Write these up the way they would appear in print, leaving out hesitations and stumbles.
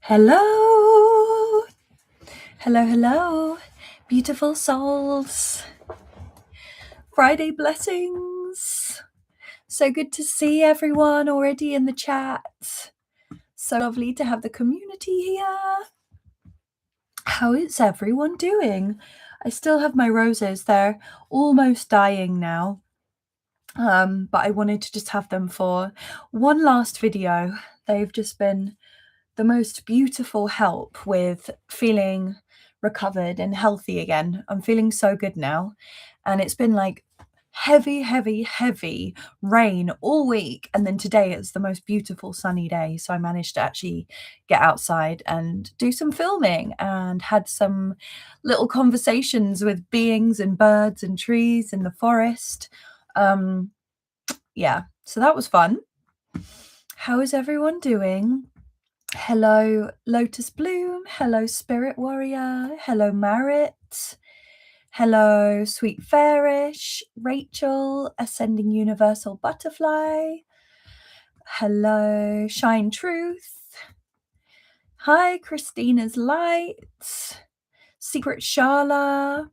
Hello, hello, beautiful souls. Friday blessings. So good to see everyone already in the chat. So lovely to have the community here. How is everyone doing? I still have my roses. They're almost dying now. But I wanted to just have them for one last video. They've just been the most beautiful help with feeling recovered and healthy again. I'm feeling so good now. And it's been like heavy rain all week. And then today it's the most beautiful sunny day. So I managed to actually get outside and do some filming and had some little conversations with beings and birds and trees in the forest. Yeah, so that was fun. How is everyone doing? Hello, Lotus Bloom. Hello, Spirit Warrior. Hello, Marit. Hello, Sweet Fairish. Rachel, Ascending Universal Butterfly. Hello, Shine Truth. Hi, Christina's Light. Secret Shala.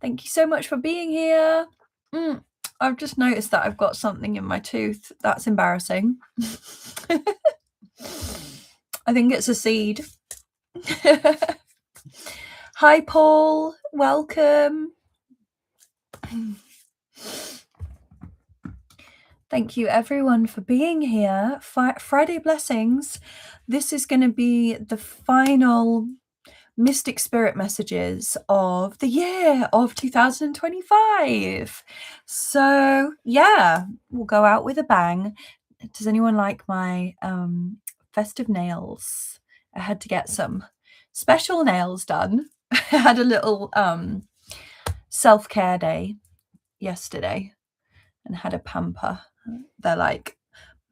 Thank you so much for being here. I've just noticed that I've got something in my tooth. That's embarrassing. I think it's a seed. Hi, Paul. Welcome. Thank you, everyone, for being here. Friday blessings. This is going to be the final Mystic Spirit messages of the year of 2025. So, yeah, we'll go out with a bang. Does anyone like my festive nails? I had to get some special nails done. I had a little self-care day yesterday and had a pamper. They're like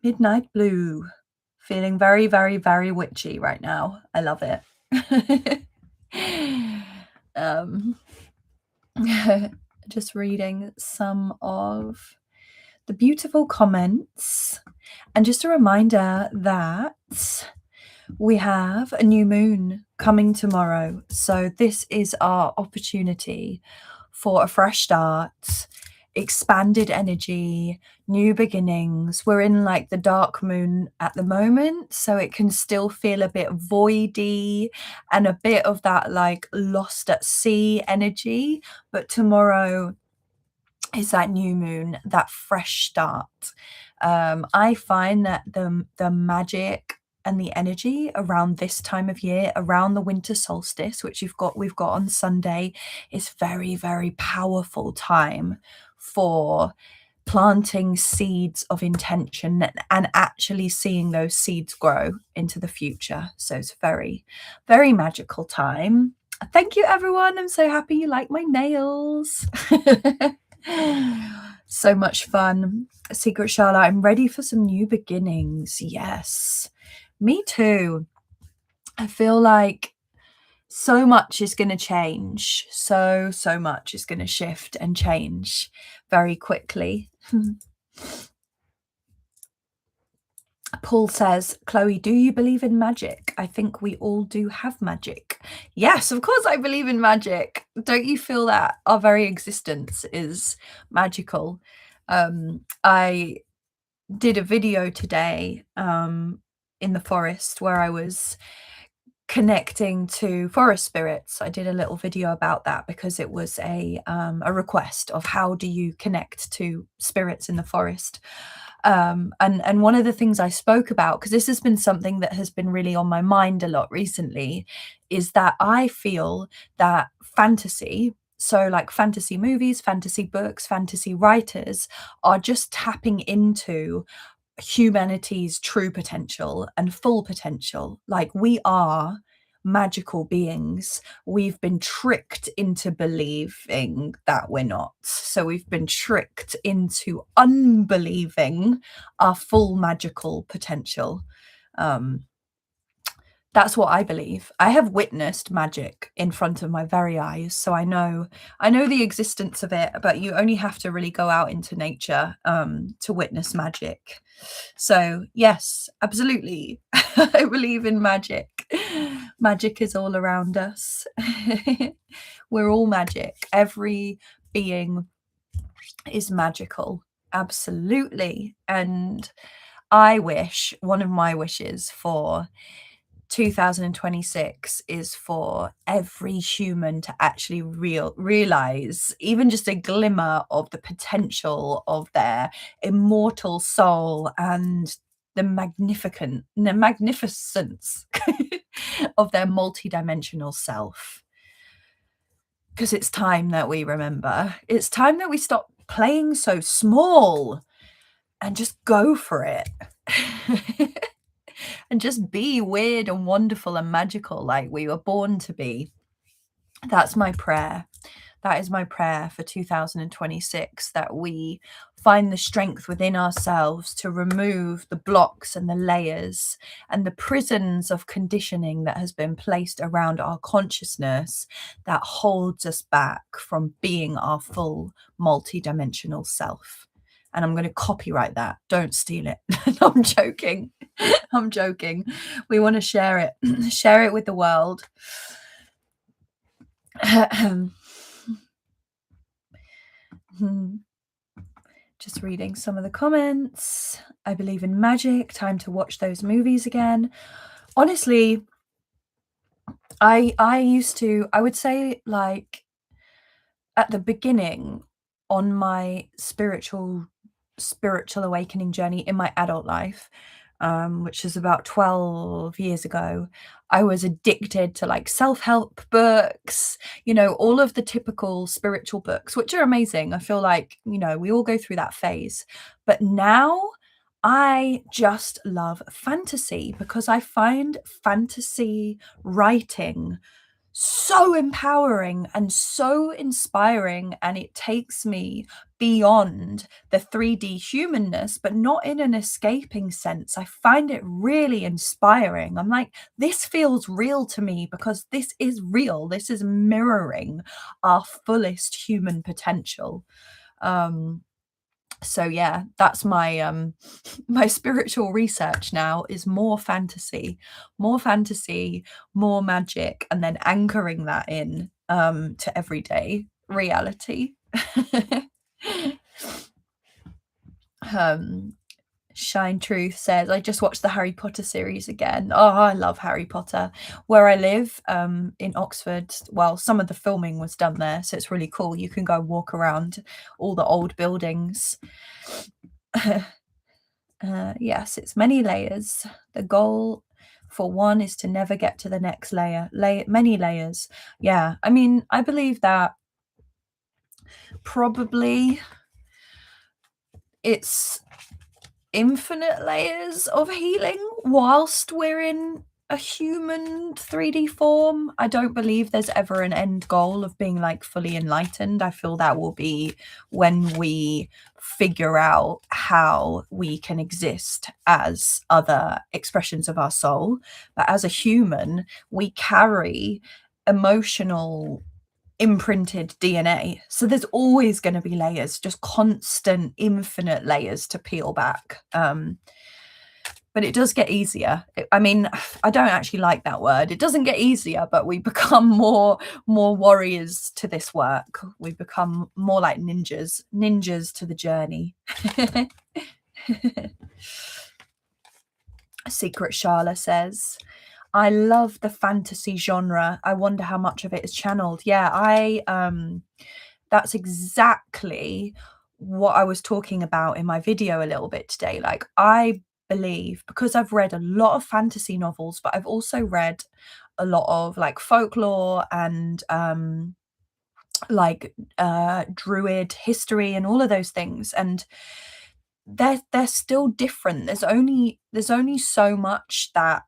midnight blue. Feeling very witchy right now. I love it. Just reading some of the beautiful comments, and just a reminder that we have a new moon coming tomorrow. So this is our opportunity for a fresh start, expanded energy, new beginnings. We're in like the dark moon at the moment, so it can still feel a bit voidy and a bit of that like lost at sea energy. But tomorrow is that new moon, that fresh start. I find that the magic and the energy around this time of year, around the winter solstice, which we've got on Sunday, is very powerful time for planting seeds of intention and actually seeing those seeds grow into the future. So it's very magical time. Thank you, everyone. I'm so happy you like my nails. So much fun. Secret Shala, I'm ready for some new beginnings. Yes, me too. I feel like so much is going to change. So much is going to shift and change very quickly. Paul says, Chloe, do you believe in magic? I think we all do have magic. Yes, of course I believe in magic. Don't you feel that our very existence is magical? I did a video today in the forest where I was connecting to forest spirits. I did a little video about that because it was a request of how do you connect to spirits in the forest. And one of the things I spoke about, because this has been something that has been really on my mind a lot recently, is that I feel that fantasy, so like fantasy movies, fantasy books, fantasy writers, are just tapping into humanity's true potential and full potential. Like, we are magical beings. We've been tricked into believing that we're not. So we've been tricked into unbelieving our full magical potential. That's what I believe. I have witnessed magic in front of my very eyes, so I know the existence of it, but you only have to really go out into nature to witness magic. So yes, absolutely. I believe in magic. Magic is all around us. We're all magic. Every being is magical. Absolutely. And I wish, one of my wishes for 2026 is for every human to actually realize even just a glimmer of the potential of their immortal soul and the magnificence of their multidimensional self. Because it's time that we remember. It's time that we stop playing so small and just go for it. And just be weird and wonderful and magical like we were born to be. That's my prayer. That is my prayer for 2026, that we find the strength within ourselves to remove the blocks and the layers and the prisons of conditioning that has been placed around our consciousness that holds us back from being our full multidimensional self. And I'm going to copyright that. Don't steal it. No, I'm joking. I'm joking. We want to share it. Share it with the world. Just reading some of the comments. I believe in magic. Time to watch those movies again. Honestly, I would say, like, at the beginning on my spiritual awakening journey in my adult life, which is about 12 years ago, I was addicted to like self-help books, all of the typical spiritual books, which are amazing. I feel like, we all go through that phase. But now I just love fantasy because I find fantasy writing so empowering and so inspiring, and it takes me beyond the 3D humanness, but not in an escaping sense. I find it really inspiring. I'm like, this feels real to me because this is real. This is mirroring our fullest human potential. So yeah, that's my my spiritual research now is more fantasy, more magic, and then anchoring that in to everyday reality. Shine Truth says, I just watched the Harry Potter series again. Oh, I love Harry Potter. Where I live, in Oxford, well, some of the filming was done there, so it's really cool. You can go walk around all the old buildings. Yes, it's many layers. The goal for one is to never get to the next layer. Many layers. Yeah, I mean, I believe that probably it's infinite layers of healing whilst we're in a human 3D form. I don't believe there's ever an end goal of being like fully enlightened. I feel that will be when we figure out how we can exist as other expressions of our soul. But as a human, we carry emotional imprinted DNA. So there's always going to be layers, just constant, infinite layers to peel back. But it does get easier. I mean, I don't actually like that word. It doesn't get easier, but we become more warriors to this work. We become more like ninjas to the journey. Secret Sharla says, I love the fantasy genre. I wonder how much of it is channeled. Yeah, that's exactly what I was talking about in my video a little bit today. Like, I believe, because I've read a lot of fantasy novels, but I've also read a lot of like folklore and druid history and all of those things, and they're still different. There's only so much that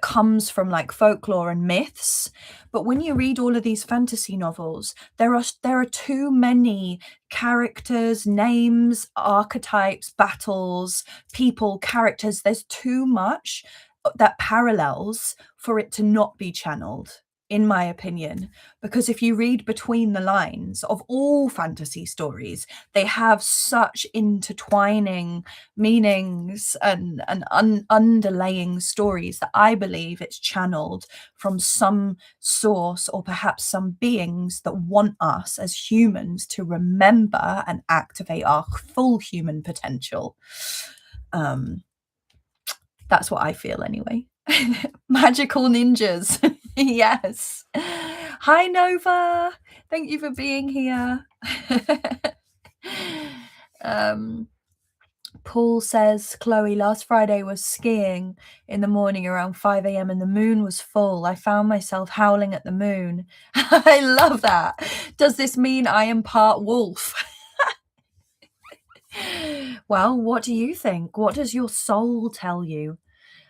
comes from like folklore and myths. But when you read all of these fantasy novels, there are too many characters, names, archetypes, battles, people, characters. There's too much that parallels for it to not be channeled. in my opinion, because if you read between the lines of all fantasy stories, they have such intertwining meanings and underlaying stories that I believe it's channeled from some source or perhaps some beings that want us as humans to remember and activate our full human potential. That's what I feel anyway. Magical ninjas. Yes. Hi, Nova. Thank you for being here. Paul says, Chloe, last Friday was skiing in the morning around 5 a.m. and the moon was full. I found myself howling at the moon. I love that. Does this mean I am part wolf? Well, what do you think? What does your soul tell you?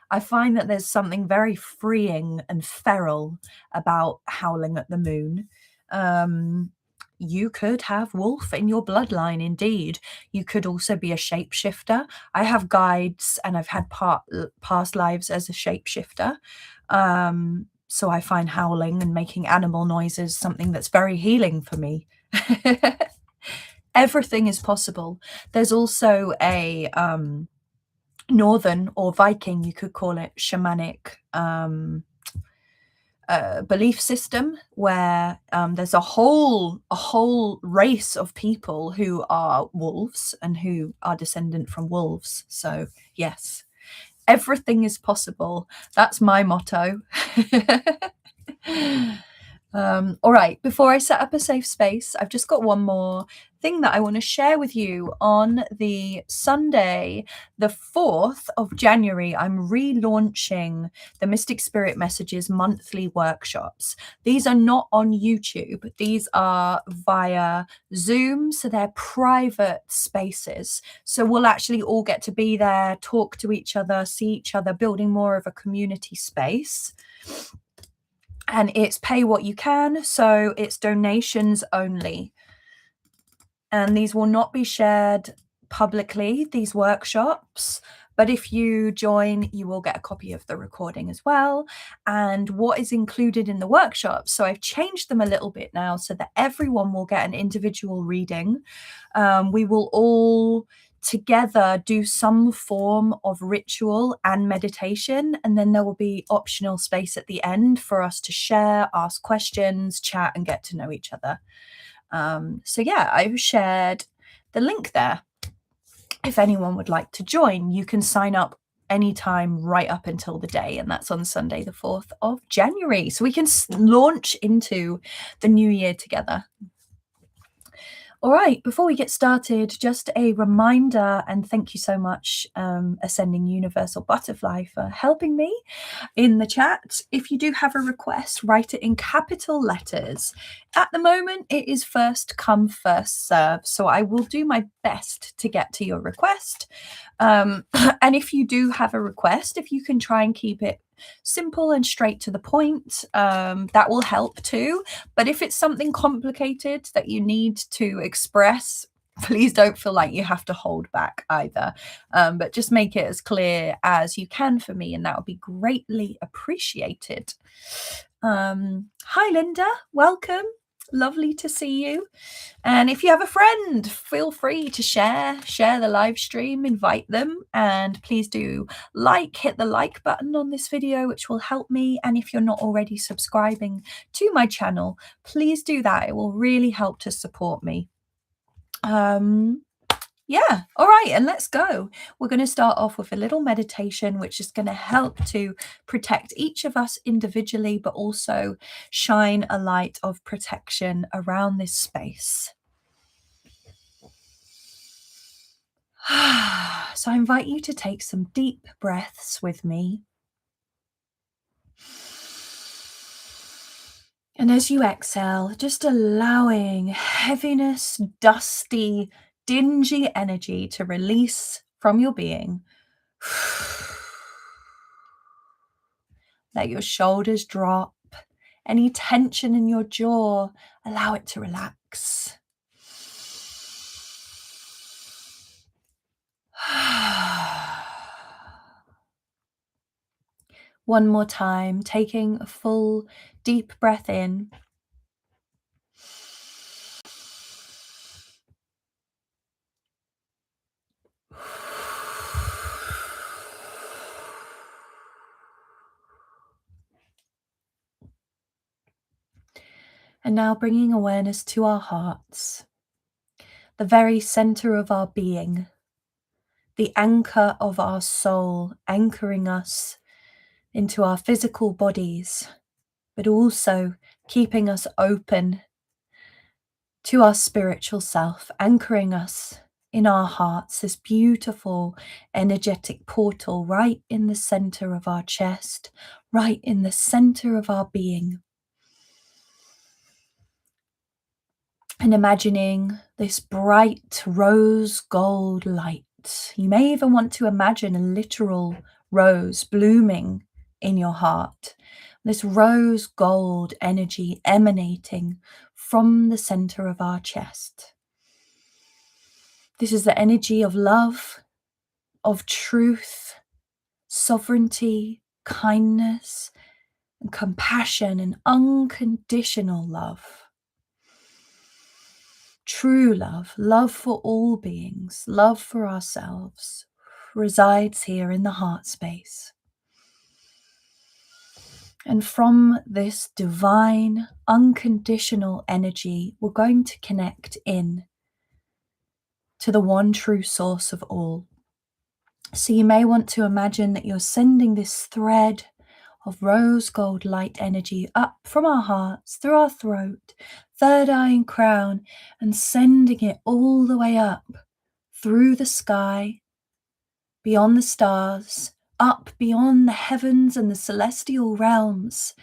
I find that there's something very freeing and feral about howling at the moon. You could have wolf in your bloodline, indeed. You could also be a shapeshifter. I have guides and I've had past lives as a shapeshifter. So I find howling and making animal noises something that's very healing for me. Everything is possible. There's also a northern or Viking, you could call it, shamanic belief system where there's a whole race of people who are wolves and who are descendant from wolves. So yes, everything is possible. That's my motto. All right, before I set up a safe space, I've just got one more thing that I want to share with you. On the Sunday, the 4th of January, I'm relaunching the Mystic Spirit Messages monthly workshops. These are not on YouTube. These are via Zoom, so they're private spaces. So we'll actually all get to be there, talk to each other, see each other, building more of a community space. And it's pay what you can, so it's donations only. And these will not be shared publicly, these workshops, but if you join, you will get a copy of the recording as well. And what is included in the workshops, so I've changed them a little bit now so that everyone will get an individual reading. We will all together do some form of ritual and meditation, and then there will be optional space at the end for us to share, ask questions, chat, and get to know each other. So yeah, I've shared the link there. If anyone would like to join, you can sign up anytime right up until the day, and that's on Sunday the 4th of January, so we can launch into the new year together. All right, before we get started, just a reminder, and thank you so much, Ascending Universal Butterfly, for helping me in the chat. If you do have a request, write it in capital letters. At the moment, it is first come, first serve, so I will do my best to get to your request. And if you do have a request, if you can try and keep it simple and straight to the point, that will help too. But if it's something complicated that you need to express, please don't feel like you have to hold back either. But just make it as clear as you can for me, and that would be greatly appreciated. Hi, Linda. Welcome. Lovely to see you. And if you have a friend, feel free to share the live stream, invite them, and please do hit the like button on this video, which will help me. And if you're not already subscribing to my channel, please do that. It will really help to support me. Yeah, all right, and let's go. We're going to start off with a little meditation, which is going to help to protect each of us individually, but also shine a light of protection around this space. So I invite you to take some deep breaths with me. And as you exhale, just allowing heaviness, dusty, dingy energy to release from your being. Let your shoulders drop. Any tension in your jaw, allow it to relax. One more time, taking a full deep breath in. And now bringing awareness to our hearts, the very center of our being, the anchor of our soul, anchoring us into our physical bodies, but also keeping us open to our spiritual self, anchoring us in our hearts, this beautiful energetic portal right in the center of our chest, right in the center of our being. And imagining this bright rose gold light. You may even want to imagine a literal rose blooming in your heart. This rose gold energy emanating from the center of our chest. This is the energy of love, of truth, sovereignty, kindness, and compassion, and unconditional love. True love, love for all beings, love for ourselves, resides here in the heart space. And from this divine, unconditional energy, we're going to connect in to the one true source of all. So you may want to imagine that you're sending this thread of rose gold light energy up from our hearts, through our throat, third eye and crown, and sending it all the way up through the sky, beyond the stars, up beyond the heavens and the celestial realms,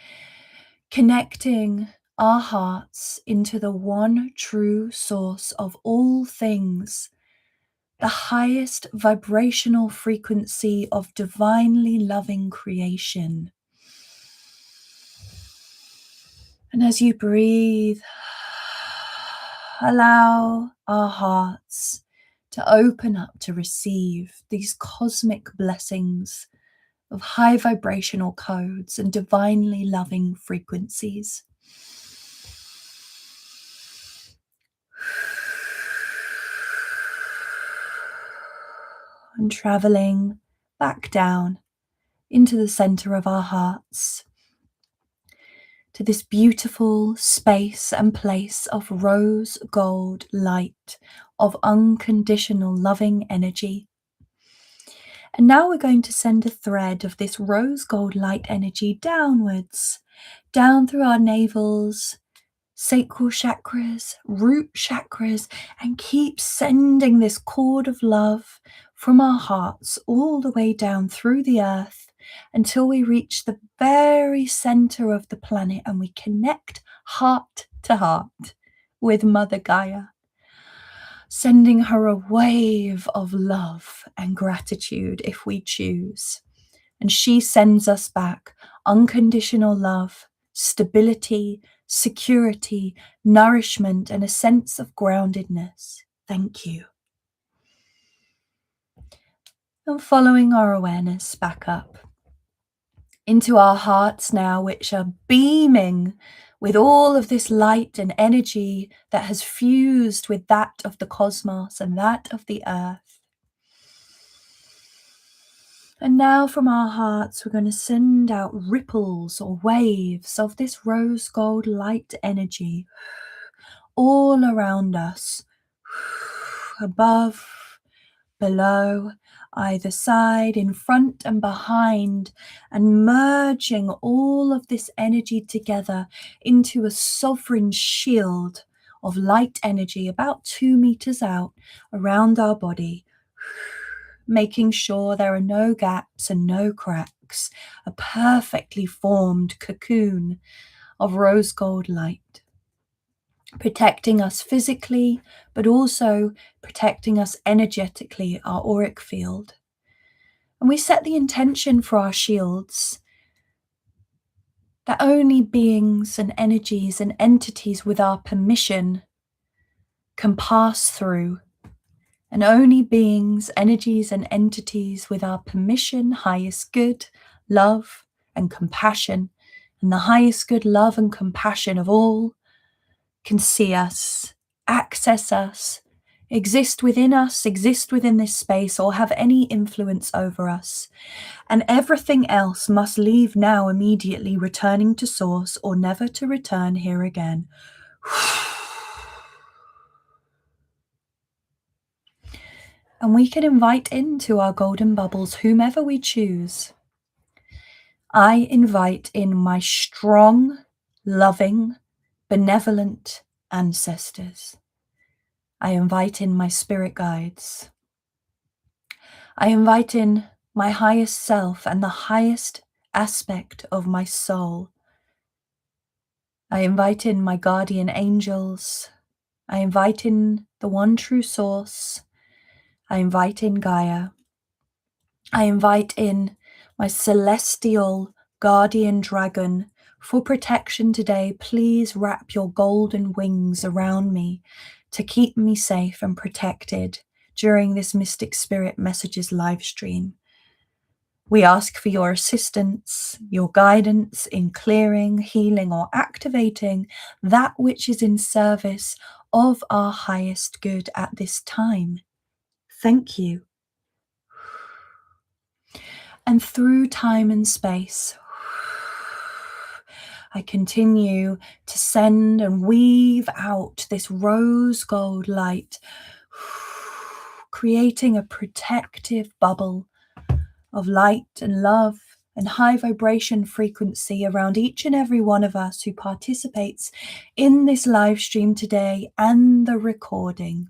connecting our hearts into the one true source of all things, the highest vibrational frequency of divinely loving creation. And as you breathe, allow our hearts to open up to receive these cosmic blessings of high vibrational codes and divinely loving frequencies. And traveling back down into the center of our hearts, to this beautiful space and place of rose gold light, of unconditional loving energy. And now we're going to send a thread of this rose gold light energy downwards, down through our navels, sacral chakras, root chakras, and keep sending this cord of love from our hearts all the way down through the earth until we reach the very center of the planet and we connect heart to heart with Mother Gaia, sending her a wave of love and gratitude if we choose. And she sends us back unconditional love, stability, security, nourishment, and a sense of groundedness. Thank you. And following our awareness back up into our hearts now, which are beaming with all of this light and energy that has fused with that of the cosmos and that of the earth. And now from our hearts, we're going to send out ripples or waves of this rose gold light energy all around us, above, below, either side, in front and behind, and merging all of this energy together into a sovereign shield of light energy about 2 meters out around our body, making sure there are no gaps and no cracks, a perfectly formed cocoon of rose gold light, protecting us physically, but also protecting us energetically, our auric field. And we set the intention for our shields that only beings and energies and entities with our permission can pass through, and only beings, energies, and entities with our permission, highest good, love, and compassion, and the highest good, love and compassion of all can see us, access us, exist within this space, or have any influence over us. And everything else must leave now immediately, returning to source or never to return here again. And we can invite into our golden bubbles whomever we choose. I invite in my strong, loving, benevolent ancestors. I invite in my spirit guides. I invite in my highest self and the highest aspect of my soul. I invite in my guardian angels. I invite in the one true source. I invite in Gaia. I invite in my celestial guardian dragon. For protection today, please wrap your golden wings around me to keep me safe and protected during this Mystic Spirit Messages live stream. We ask for your assistance, your guidance in clearing, healing, or activating that which is in service of our highest good at this time. Thank you. And through time and space, I continue to send and weave out this rose gold light, creating a protective bubble of light and love and high vibration frequency around each and every one of us who participates in this live stream today and the recording.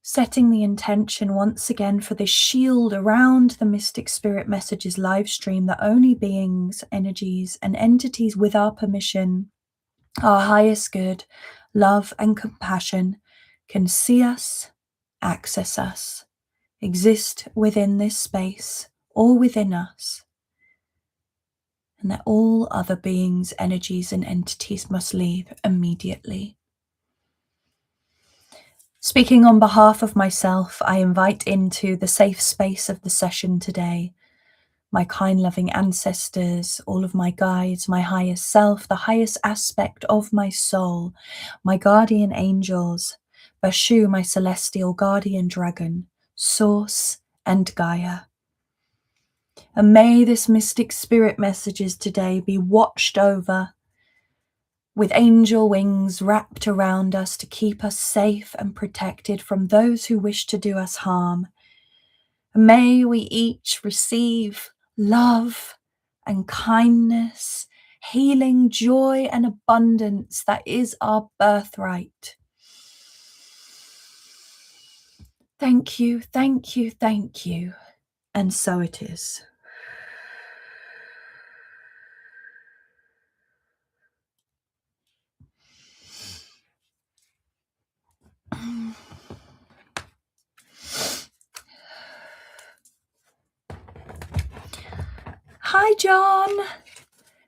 Setting the intention once again for this shield around the Mystic Spirit Messages live stream that only beings, energies, and entities with our permission, our highest good, love and compassion can see us, access us, exist within this space or within us, and that all other beings, energies, and entities must leave immediately. Speaking on behalf of myself, I invite into the safe space of the session today my kind, loving ancestors, all of my guides, my highest self, the highest aspect of my soul, my guardian angels, Bashu, my celestial guardian dragon, Source, and Gaia. And may this Mystic Spirit Messages today be watched over with angel wings wrapped around us to keep us safe and protected from those who wish to do us harm. May we each receive love and kindness, healing, joy, and abundance that is our birthright. Thank you, thank you, thank you. And so it is. Hi, John.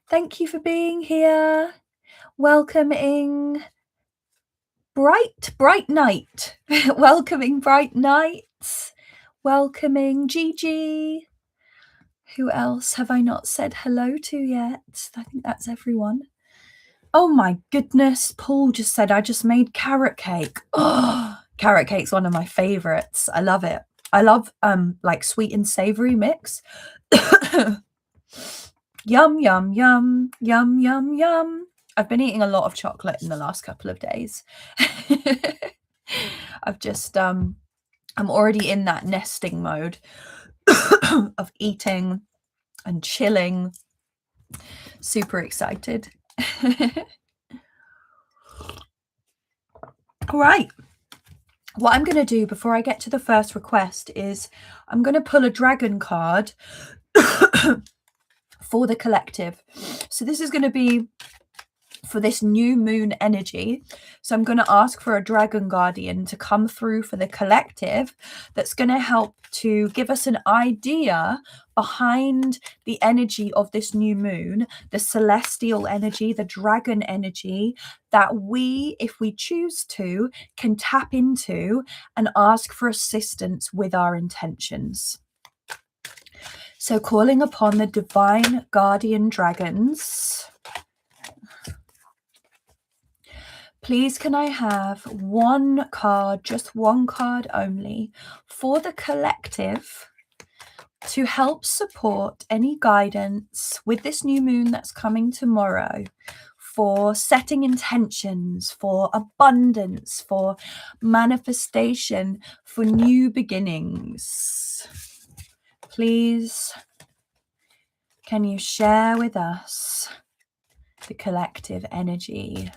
Thank you for being here. Welcoming Bright Night. Welcoming Bright Nights. Welcoming Gigi. Who else have I not said hello to yet? I think that's everyone. Oh my goodness. Paul just said, I just made carrot cake. Oh, carrot cake's one of my favorites. I love it. I love like sweet and savory mix. Yum, yum, yum, yum, yum, yum. I've been eating a lot of chocolate in the last couple of days. I've just, I'm already in that nesting mode of eating and chilling. Super excited. All right. What I'm going to do before I get to the first request is I'm going to pull a dragon card for the collective. So this is going to be for this new moon energy. So I'm going to ask for a dragon guardian to come through for the collective that's going to help to give us an idea behind the energy of this new moon, the celestial energy, the dragon energy that we, if we choose to, can tap into and ask for assistance with our intentions. So calling upon the divine guardian dragons, please can I have one card, just one card only, for the collective to help support any guidance with this new moon that's coming tomorrow, for setting intentions, for abundance, for manifestation, for new beginnings. Please, can you share with us the collective energy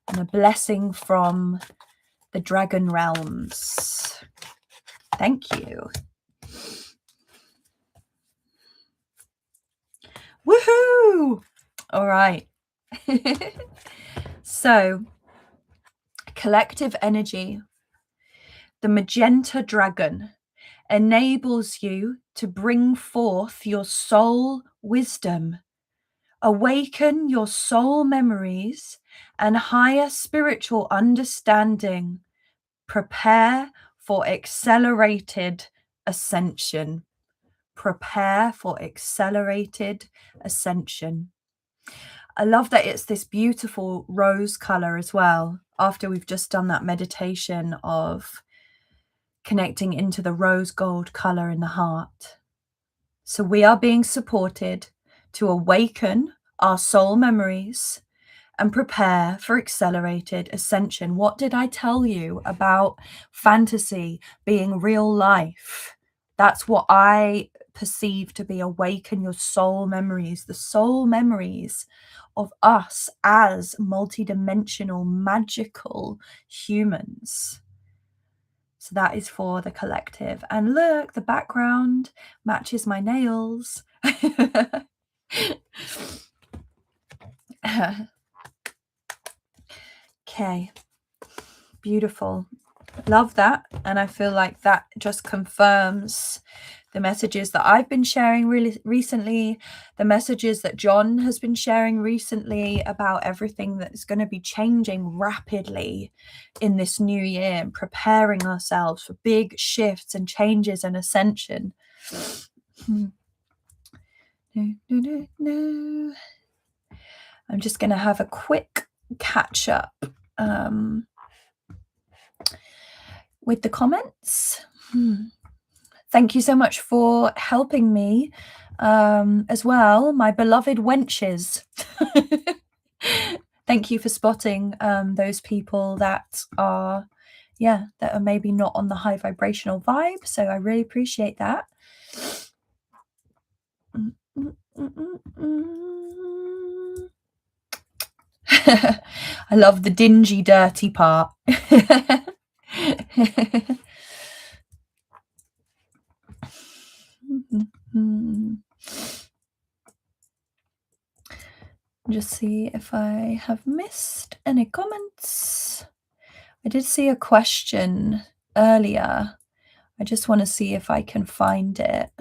and a blessing from the dragon realms? Thank you. Woohoo! All right. So, collective energy. The magenta dragon enables you to bring forth your soul wisdom, awaken your soul memories and higher spiritual understanding. Prepare for accelerated ascension. Prepare for accelerated ascension. I love that it's this beautiful rose color as well, after we've just done that meditation of connecting into the rose gold color in the heart. So we are being supported to awaken our soul memories and prepare for accelerated ascension. What did I tell you about fantasy being real life? That's what I perceive to be awaken your soul memories, the soul memories of us as multidimensional, magical humans. So that is for the collective. And look, the background matches my nails. Okay, beautiful. Love that. And I feel like that just confirms the messages that I've been sharing really recently, the messages that John has been sharing recently about everything that's going to be changing rapidly in this new year and preparing ourselves for big shifts and changes and ascension. No. I'm just going to have a quick catch up with the comments. Thank you so much for helping me as well, my beloved wenches. Thank you for spotting those people that are maybe not on the high vibrational vibe. So I really appreciate that. I love the dingy, dirty part. Just see if I have missed any comments. I did see a question earlier. I just want to see if I can find it.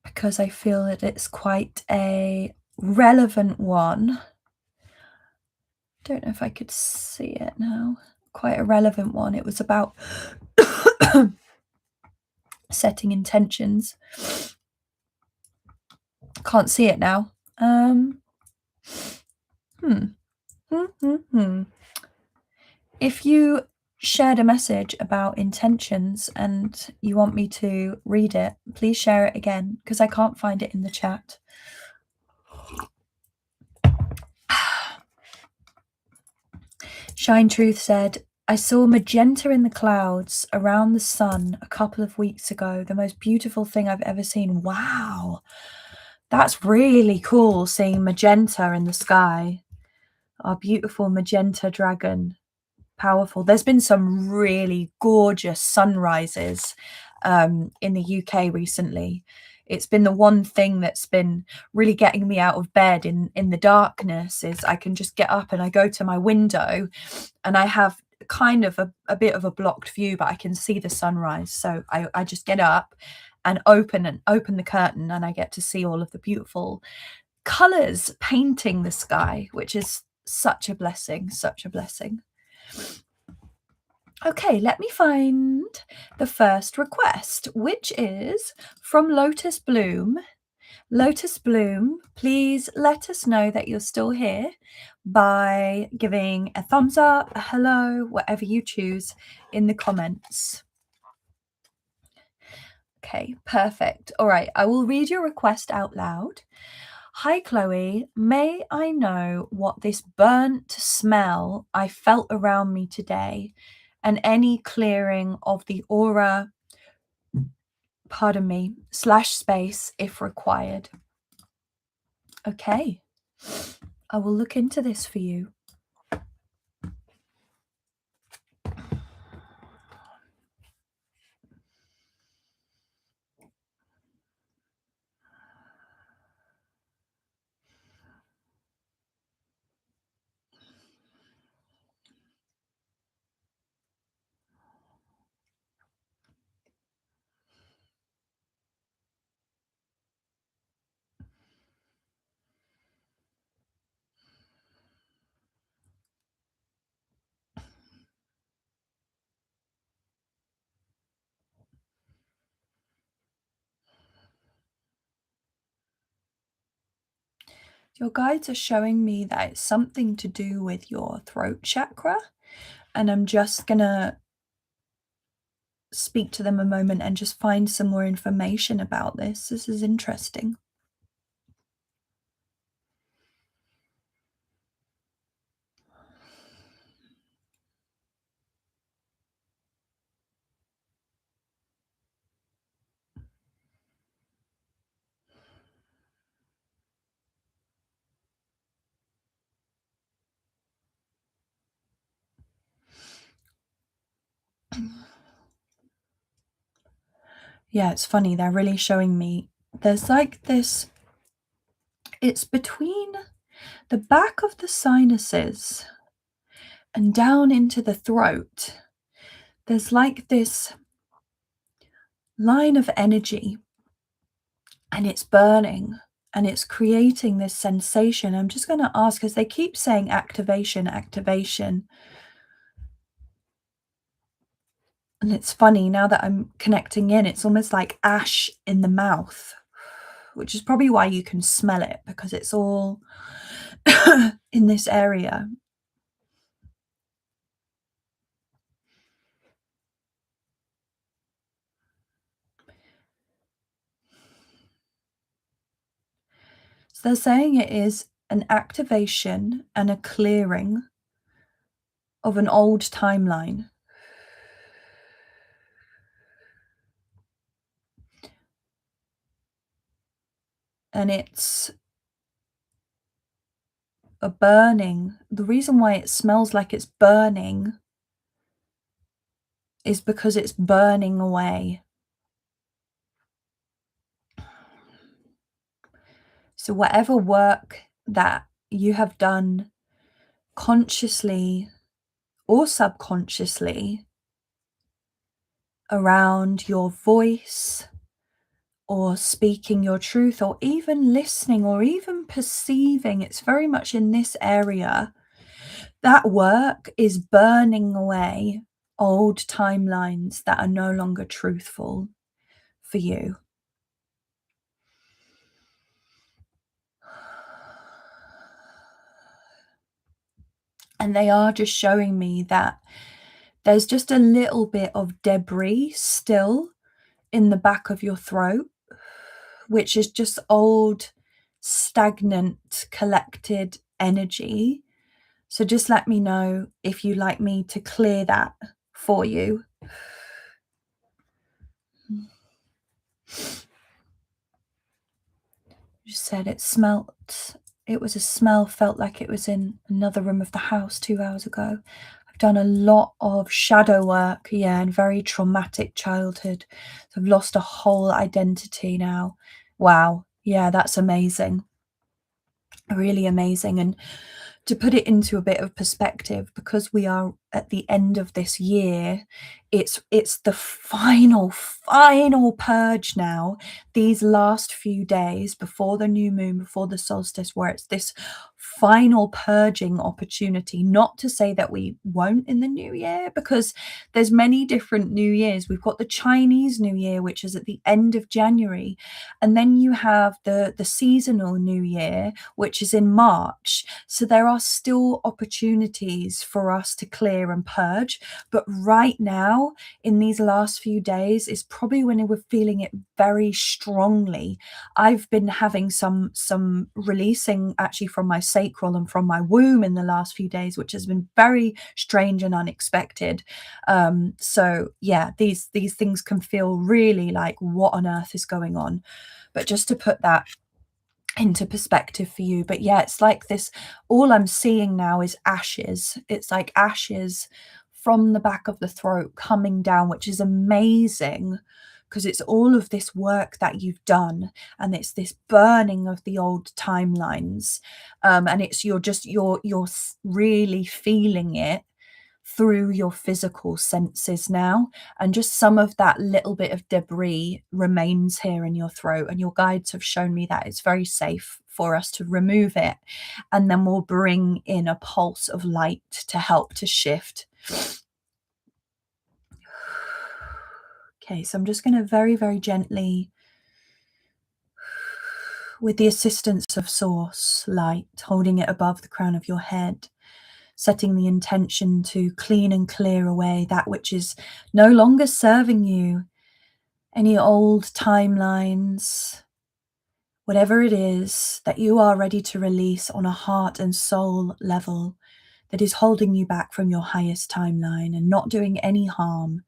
Because I feel that it's quite a relevant one. Don't know if I could see it now. Quite a relevant one. It was about setting intentions. Can't see it now. If you shared a message about intentions and you want me to read it, please share it again, because I can't find it in the chat. Shine Truth said, I saw magenta in the clouds around the sun a couple of weeks ago. The most beautiful thing I've ever seen. Wow. That's really cool, seeing magenta in the sky. Our beautiful magenta dragon. Powerful. There's been some really gorgeous sunrises in the UK recently. It's been the one thing that's been really getting me out of bed in the darkness, is I can just get up and I go to my window and I have kind of a bit of a blocked view, but I can see the sunrise. So I just get up and open the curtain and I get to see all of the beautiful colors painting the sky, which is such a blessing, such a blessing. Okay, let me find the first request, which is from Lotus Bloom. Lotus Bloom, please let us know that you're still here by giving a thumbs up, a hello, whatever you choose in the comments. Okay, perfect. All right, I will read your request out loud. Hi, Chloe. May I know what this burnt smell I felt around me today and any clearing of the aura, pardon me, slash space if required? Okay, I will look into this for you. Your guides are showing me that it's something to do with your throat chakra, and I'm just gonna speak to them a moment and just find some more information about this. This is interesting. Yeah, it's funny. They're really showing me there's like this, it's between the back of the sinuses and down into the throat. There's like this line of energy and it's burning and it's creating this sensation. I'm just going to ask, because they keep saying activation, activation. And it's funny now that I'm connecting in, it's almost like ash in the mouth, which is probably why you can smell it, because it's all in this area. So they're saying it is an activation and a clearing of an old timeline. And it's a burning. The reason why it smells like it's burning is because it's burning away. So whatever work that you have done consciously or subconsciously around your voice or speaking your truth or even listening or even perceiving, it's very much in this area. That work is burning away old timelines that are no longer truthful for you. And they are just showing me that there's just a little bit of debris still in the back of your throat, which is just old, stagnant, collected energy. So just let me know if you'd like me to clear that for you. You said it smelt. It was a smell, felt like it was in another room of the house 2 hours ago. I've done a lot of shadow work, yeah, and very traumatic childhood. So I've lost a whole identity now. Wow. Yeah, that's amazing. Really amazing. And to put it into a bit of perspective, because we are at the end of this year, it's the final purge now, these last few days before the new moon, before the solstice, where it's this final purging opportunity. Not to say that we won't in the new year, because there's many different new years. We've got the Chinese New Year, which is at the end of January, and then you have the seasonal new year, which is in March. So there are still opportunities for us to clear and purge, but right now in these last few days is probably when we're feeling it very strongly. I've been having some releasing actually from my sacral and from my womb in the last few days, which has been very strange and unexpected. So yeah, these things can feel really like, what on earth is going on? But just to put that into perspective for you. But yeah, it's like this, all I'm seeing now is ashes. It's like ashes from the back of the throat coming down, which is amazing, because it's all of this work that you've done, and it's this burning of the old timelines, and it's you're really feeling it through your physical senses now, and just some of that little bit of debris remains here in your throat, and your guides have shown me that it's very safe for us to remove it, and then we'll bring in a pulse of light to help to shift. Okay, so I'm just going to very, very gently, with the assistance of source light, holding it above the crown of your head, setting the intention to clean and clear away that which is no longer serving you, any old timelines, whatever it is that you are ready to release on a heart and soul level that is holding you back from your highest timeline and not doing any harm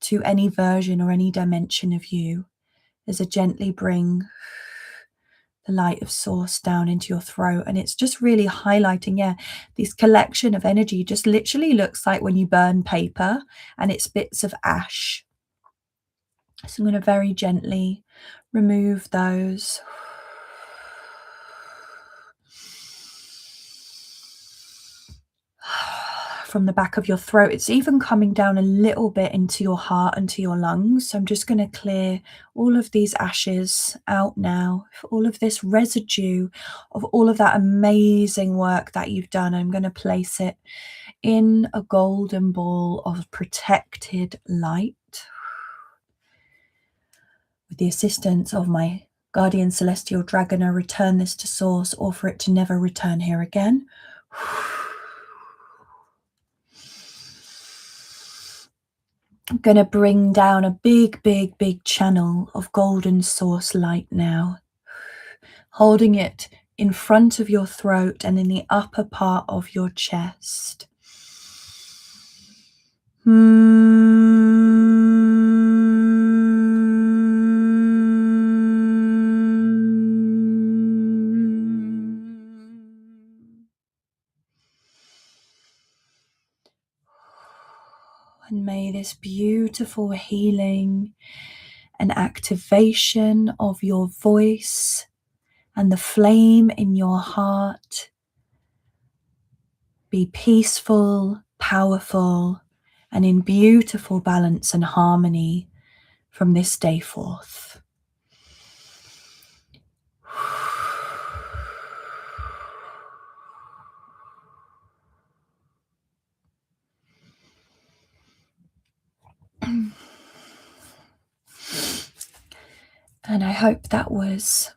to any version or any dimension of you, as I gently bring the light of source down into your throat. And it's just really highlighting, this collection of energy just literally looks like when you burn paper and it's bits of ash. So I'm going to very gently remove those. From the back of your throat. It's even coming down a little bit into your heart and to your lungs. So I'm just going to clear all of these ashes out now, all of this residue of all of that amazing work that you've done. I'm going to place it in a golden ball of protected light. With the assistance of my guardian celestial dragon, I return this to source, or for it to never return here again. I'm going to bring down a big, big, big channel of golden source light now, holding it in front of your throat and in the upper part of your chest. And may this beautiful healing and activation of your voice and the flame in your heart be peaceful, powerful, and in beautiful balance and harmony from this day forth. And I hope that was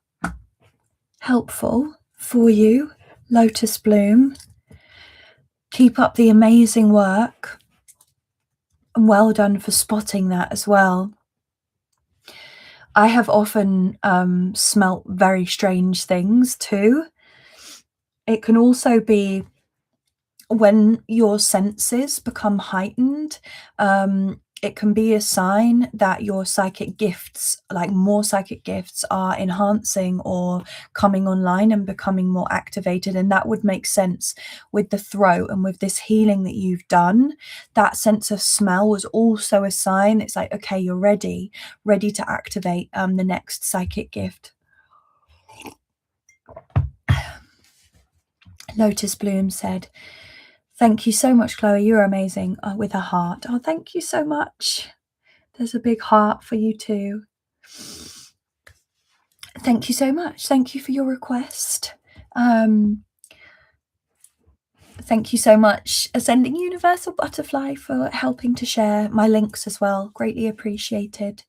helpful for you, Lotus Bloom. Keep up the amazing work, and well done for spotting that as well. I have often smelt very strange things too. It can also be when your senses become heightened. It can be a sign that your psychic gifts, like more psychic gifts, are enhancing or coming online and becoming more activated. And that would make sense with the throat and with this healing that you've done. That sense of smell was also a sign. It's like, okay, you're ready to activate the next psychic gift. Lotus Bloom said, "Thank you so much, Chloe. You're amazing," with a heart. Oh, thank you so much. There's a big heart for you too. Thank you so much. Thank you for your request. Thank you so much, Ascending Universal Butterfly, for helping to share my links as well. Greatly appreciated.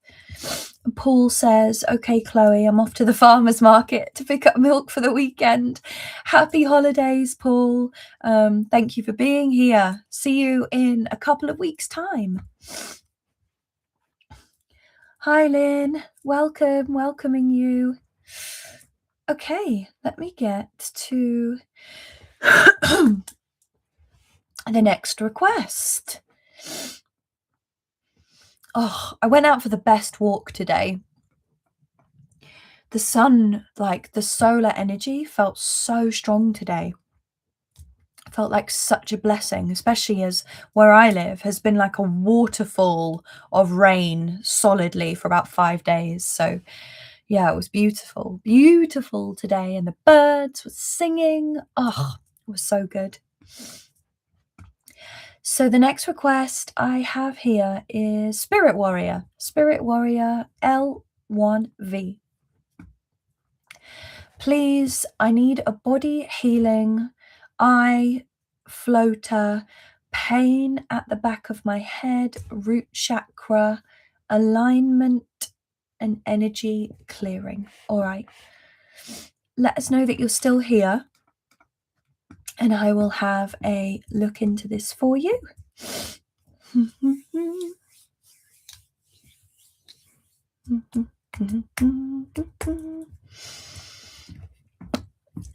Paul says, okay, Chloe, I'm off to the farmer's market to pick up milk for the weekend. Happy holidays, Paul. Thank you for being here. See you in a couple of weeks' time. Hi, Lynn. Welcoming you. Okay, let me get to the next request. Oh, I went out for the best walk today. The sun, like the solar energy, felt so strong today. Felt like such a blessing, especially as where I live has been like a waterfall of rain solidly for about 5 days. So yeah, it was beautiful today, and the birds were singing. Oh, it was so good. So the next request I have here is Spirit Warrior L1V. Please, I need a body healing, eye floater, pain at the back of my head, root chakra, alignment, and energy clearing. All right. Let us know that you're still here, and I will have a look into this for you.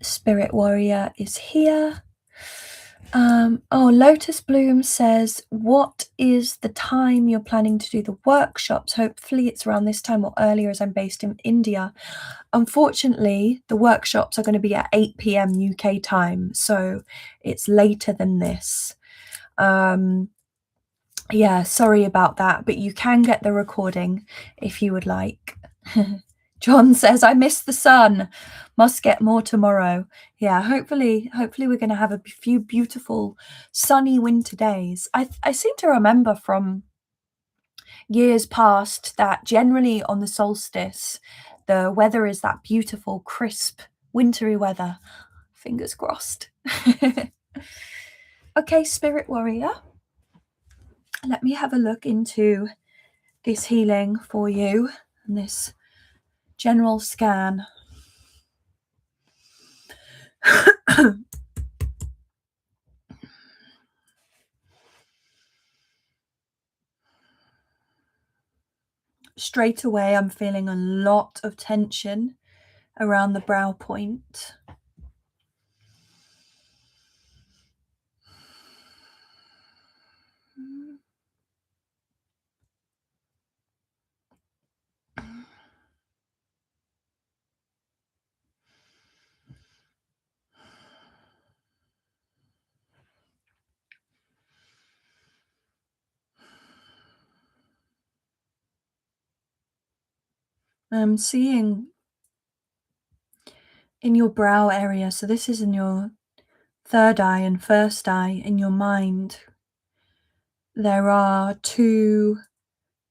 Spirit Warrior is here. Lotus Bloom says, what is the time you're planning to do the workshops? Hopefully it's around this time or earlier, as I'm based in India. Unfortunately, the workshops are going to be at 8 p.m. UK time, so it's later than this. Yeah, sorry about that, but you can get the recording if you would like. John says, I miss the sun. Must get more tomorrow. Yeah, hopefully we're going to have a few beautiful sunny winter days. I seem to remember from years past that generally on the solstice, the weather is that beautiful, crisp, wintry weather. Fingers crossed. Okay, Spirit Warrior. Let me have a look into this healing for you and this general scan. Straight away, I'm feeling a lot of tension around the brow point. I'm seeing in your brow area, so this is in your third eye and first eye, in your mind, there are two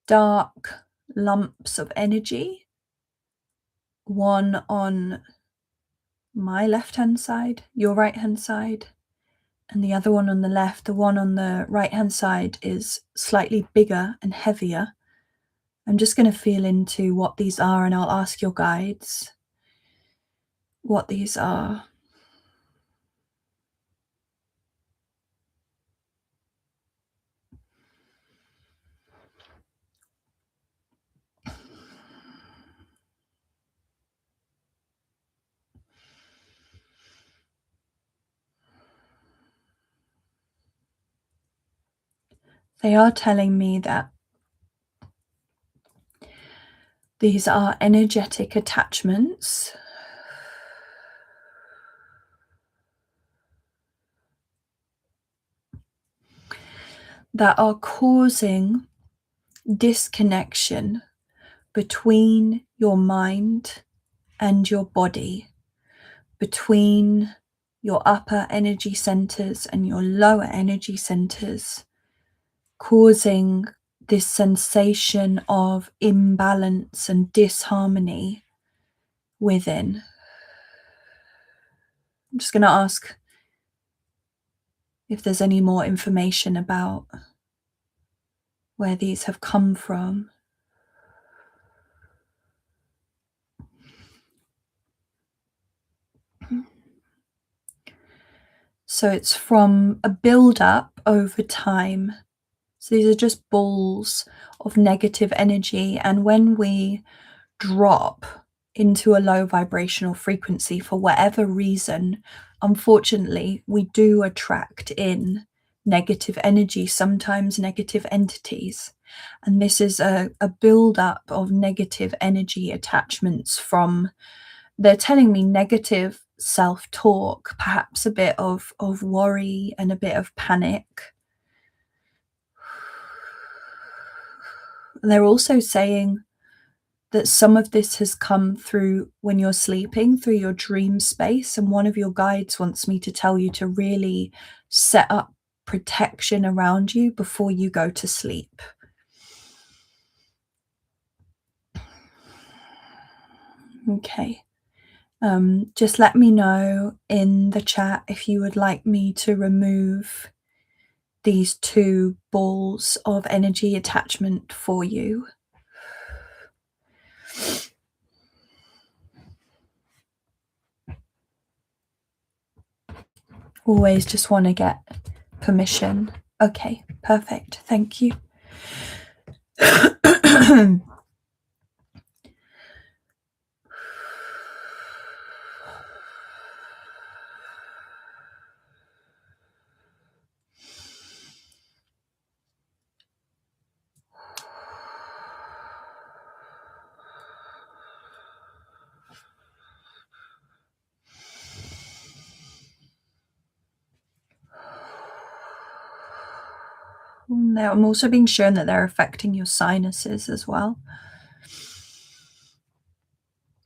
dark lumps of energy, one on my left-hand side, your right-hand side, and the other one on the left. The one on the right-hand side is slightly bigger and heavier. I'm just going to feel into what these are, and I'll ask your guides what these are. They are telling me that these are energetic attachments that are causing disconnection between your mind and your body, between your upper energy centers and your lower energy centers, causing this sensation of imbalance and disharmony within. I'm just going to ask if there's any more information about where these have come from. So it's from a build-up over time. So these are just balls of negative energy, and when we drop into a low vibrational frequency for whatever reason, unfortunately, we do attract in negative energy, sometimes negative entities. And this is a build-up of negative energy attachments from, they're telling me, negative self-talk, perhaps a bit of worry and a bit of panic. They're also saying that some of this has come through when you're sleeping, through your dream space, and one of your guides wants me to tell you to really set up protection around you before you go to sleep. Okay. Just let me know in the chat if you would like me to remove these 2 balls of energy attachment for you. Always just want to get permission. Okay, perfect. Thank you. Now, I'm also being shown that they're affecting your sinuses as well.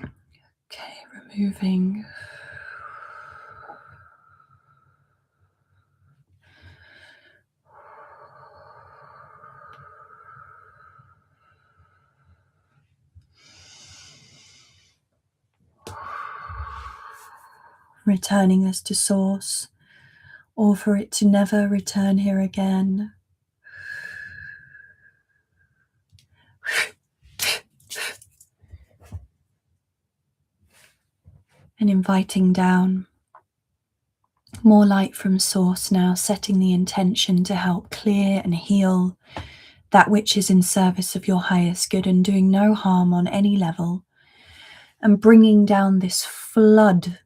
Okay, removing. Returning this to source, or for it to never return here again. And inviting down more light from source now, setting the intention to help clear and heal that which is in service of your highest good and doing no harm on any level, and bringing down this flood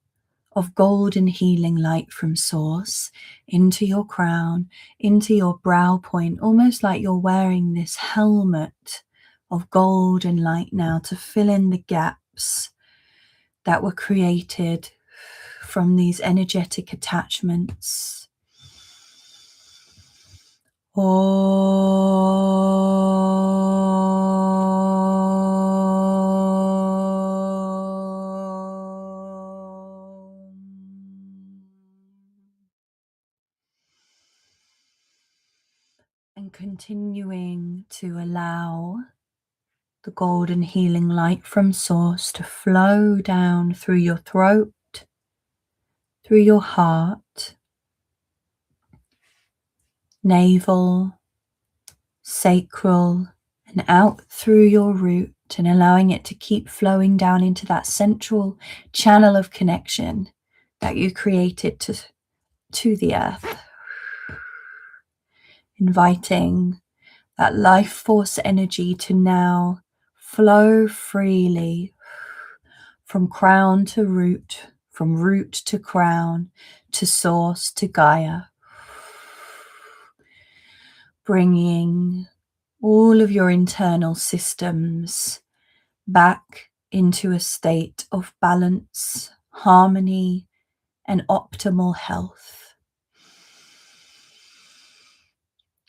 of golden healing light from source into your crown, into your brow point, almost like you're wearing this helmet of golden light now to fill in the gaps that were created from these energetic attachments. And continuing to allow the golden healing light from source to flow down through your throat, through your heart, navel, sacral, and out through your root, and allowing it to keep flowing down into that central channel of connection that you created to the earth. Inviting that life force energy to now flow freely from crown to root, from root to crown, to source, to Gaia. Bringing all of your internal systems back into a state of balance, harmony, and optimal health.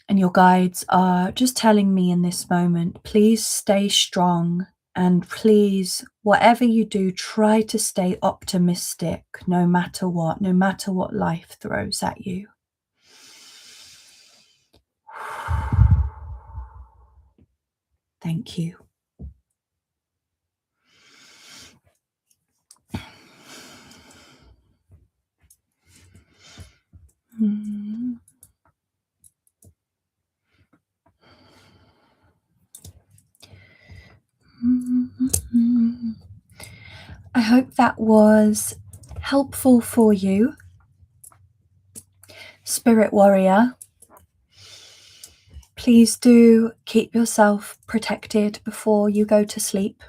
And your guides are just telling me in this moment, please stay strong, and please, whatever you do, try to stay optimistic no matter what life throws at you. Thank you. hope that was helpful for you, Spirit Warrior. Please do keep yourself protected before you go to sleep.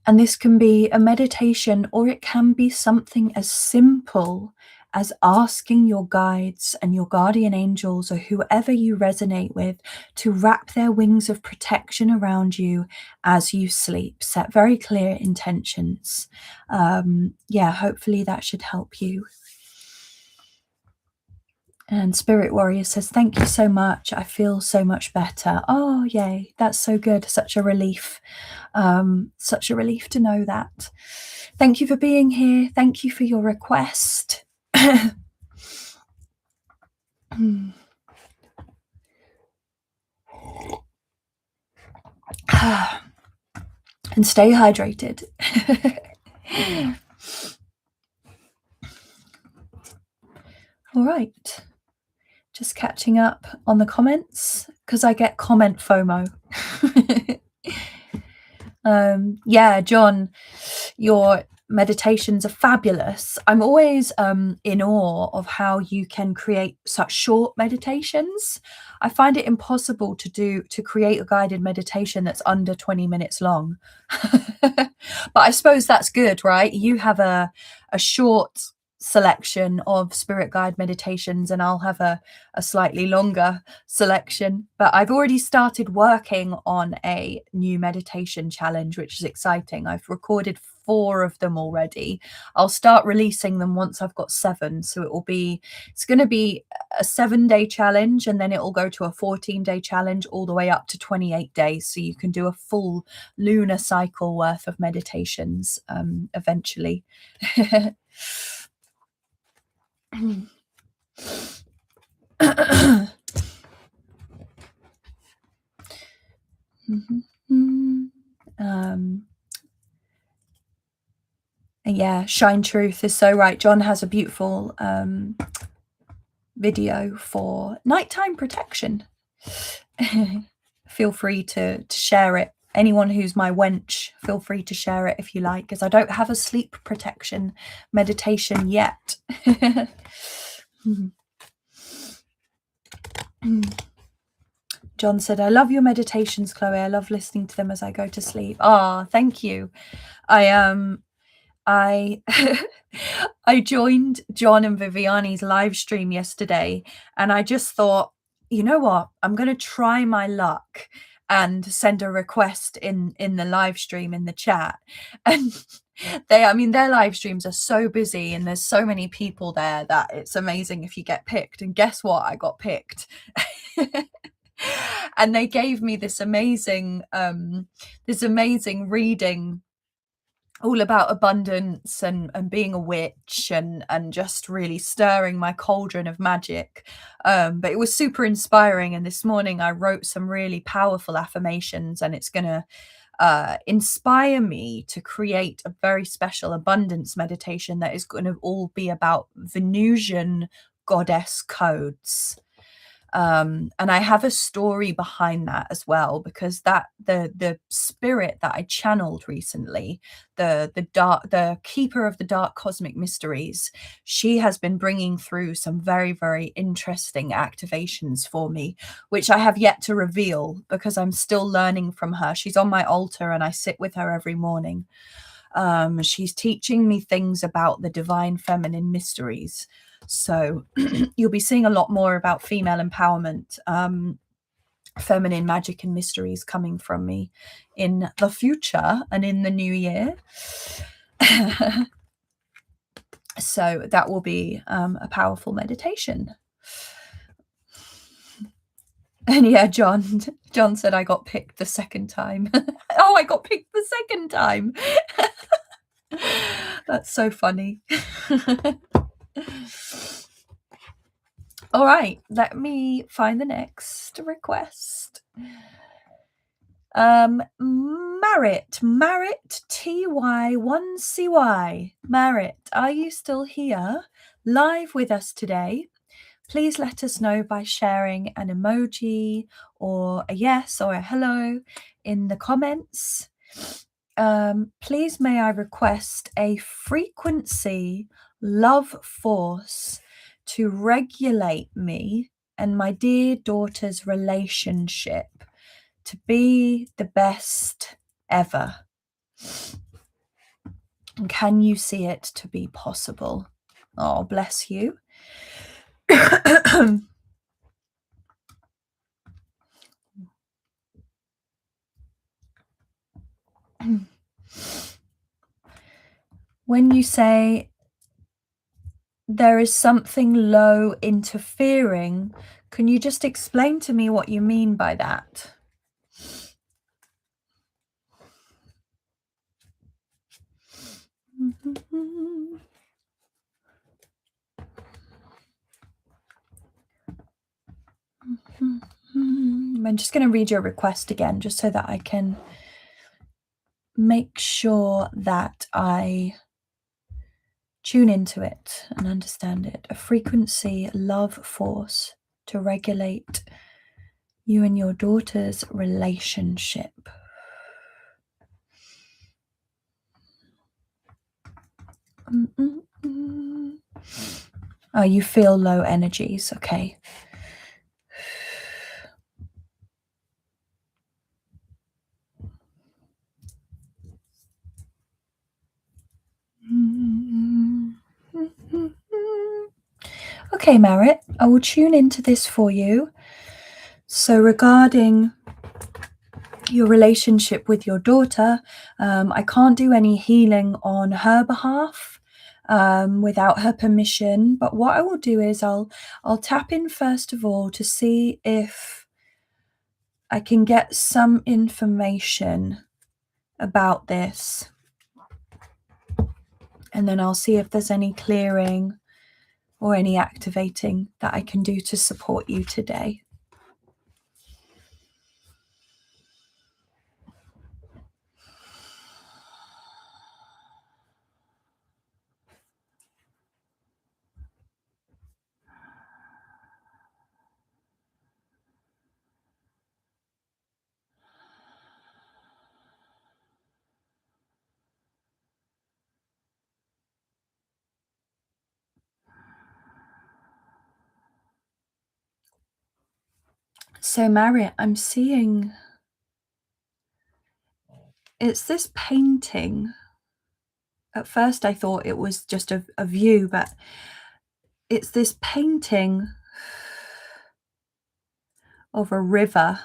And this can be a meditation, or it can be something as simple as asking your guides and your guardian angels, or whoever you resonate with, to wrap their wings of protection around you as you sleep. Set very clear intentions. Hopefully that should help you. And Spirit Warrior says, thank you so much. I feel so much better. Oh, yay. That's so good. Such a relief. Such a relief to know that. Thank you for being here. Thank you for your request. And stay hydrated. All right. Just catching up on the comments because I get comment FOMO. John, your meditations are fabulous. I'm always in awe of how you can create such short meditations. I find it impossible to create a guided meditation that's under 20 minutes long. But I suppose that's good, right? You have a short selection of spirit guide meditations, and I'll have a slightly longer selection. But I've already started working on a new meditation challenge, which is exciting. I've recorded 4 of them already. I'll start releasing them once I've got 7. So it's going to be a 7-day challenge, and then it will go to a 14-day challenge all the way up to 28 days. So you can do a full lunar cycle worth of meditations eventually. Yeah, Shine Truth is so right. John has a beautiful video for nighttime protection. Feel free to share it. Anyone who's my wench, feel free to share it if you like, because I don't have a sleep protection meditation yet. John said, I love your meditations, Chloe. I love listening to them as I go to sleep. Ah, thank you. I joined John and Viviani's live stream yesterday, and I just thought, you know what? I'm going to try my luck and send a request in the live stream in the chat. And their live streams are so busy, and there's so many people there that it's amazing if you get picked. And guess what? I got picked. And they gave me this amazing reading all about abundance and being a witch and just really stirring my cauldron of magic. But it was super inspiring. And this morning I wrote some really powerful affirmations, and it's going to inspire me to create a very special abundance meditation that is going to all be about Venusian goddess codes. And I have a story behind that as well, because that the spirit that I channeled recently, the keeper of the dark cosmic mysteries, she has been bringing through some very, very interesting activations for me, which I have yet to reveal because I'm still learning from her. She's on my altar and I sit with her every morning. She's teaching me things about the divine feminine mysteries. So you'll be seeing a lot more about female empowerment, feminine magic and mysteries coming from me in the future and in the new year. So that will be a powerful meditation. And yeah, John said I got picked the second time. Oh, I got picked the second time. That's so funny. All right, let me find the next request. Marit TY1CY. Marit, are you still here live with us today? Please let us know by sharing an emoji or a yes or a hello in the comments. Please may I request a frequency love force to regulate me and my dear daughter's relationship to be the best ever. And can you see it to be possible? Oh, bless you. When you say there is something low interfering, can you just explain to me what you mean by that? I'm just going to read your request again, just so that I can make sure that I tune into it and understand it. A frequency love force to regulate you and your daughter's relationship. Oh, you feel low energies. Okay. Okay, Marit, I will tune into this for you. So regarding your relationship with your daughter, I can't do any healing on her behalf without her permission. But what I will do is I'll tap in first of all to see if I can get some information about this. And then I'll see if there's any clearing or any activating that I can do to support you today. So, Marriott, I'm seeing it's this painting. At first, I thought it was just a view, but it's this painting of a river.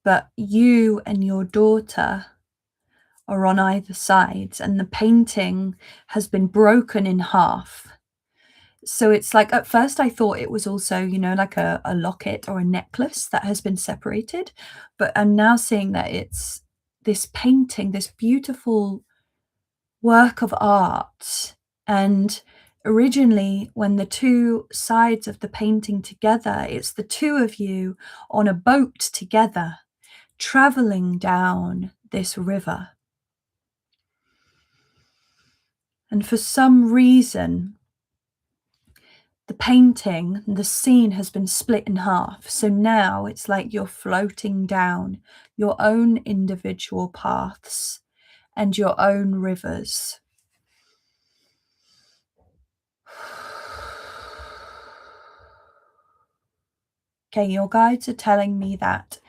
But you and your daughter are on either sides, and the painting has been broken in half. So it's like, at first I thought it was also, you know, like a locket or a necklace that has been separated. But I'm now seeing that it's this painting, this beautiful work of art. And originally, when the two sides of the painting together, it's the two of you on a boat together, traveling down this river. And for some reason, the painting, the scene has been split in half. So now it's like you're floating down your own individual paths and your own rivers. Okay, your guides are telling me that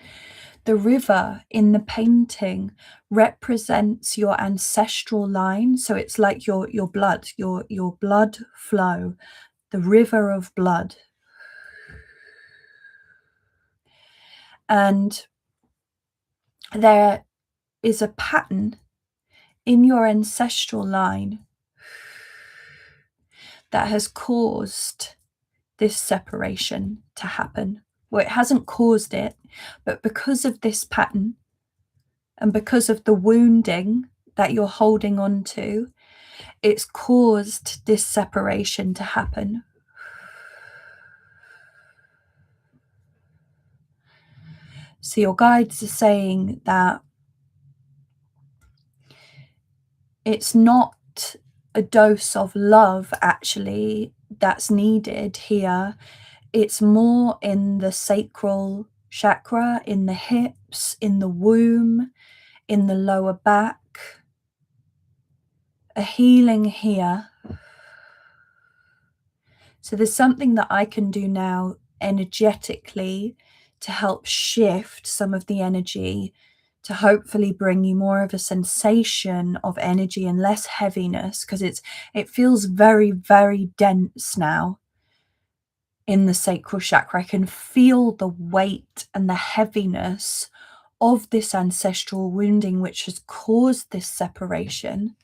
the river in the painting represents your ancestral line. So it's like your blood, your blood flow, the river of blood. And there is a pattern in your ancestral line that has caused this separation to happen. Well, it hasn't caused it, but because of this pattern and because of the wounding that you're holding on to, it's caused this separation to happen. So your guides are saying that it's not a dose of love actually that's needed here. It's more in the sacral chakra, in the hips, in the womb, in the lower back. A healing here. So there's something that I can do now energetically to help shift some of the energy, to hopefully bring you more of a sensation of energy and less heaviness, because it feels very, very dense now in the sacral chakra. I can feel the weight and the heaviness of this ancestral wounding which has caused this separation.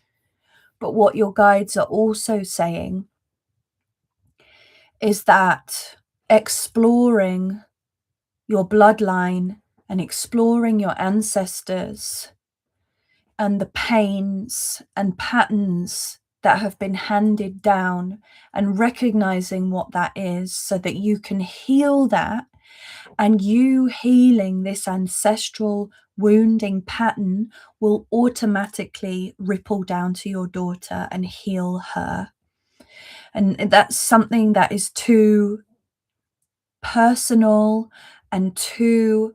But what your guides are also saying is that exploring your bloodline and exploring your ancestors and the pains and patterns that have been handed down, and recognizing what that is so that you can heal that, and you healing this ancestral wounding pattern will automatically ripple down to your daughter and heal her. And that's something that is too personal and too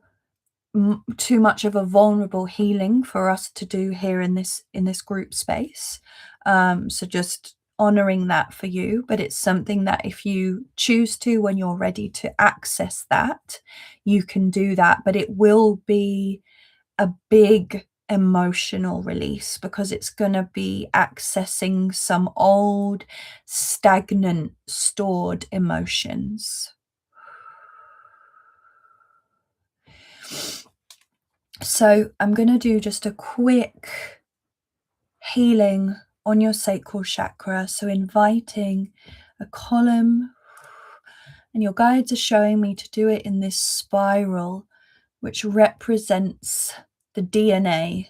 much of a vulnerable healing for us to do here in this group space. So just honoring that for you, but it's something that if you choose to, when you're ready to access that, you can do that. But it will be a big emotional release, because it's going to be accessing some old, stagnant, stored emotions. So I'm going to do just a quick healing on your sacral chakra. So inviting a column, and your guides are showing me to do it in this spiral, which represents the DNA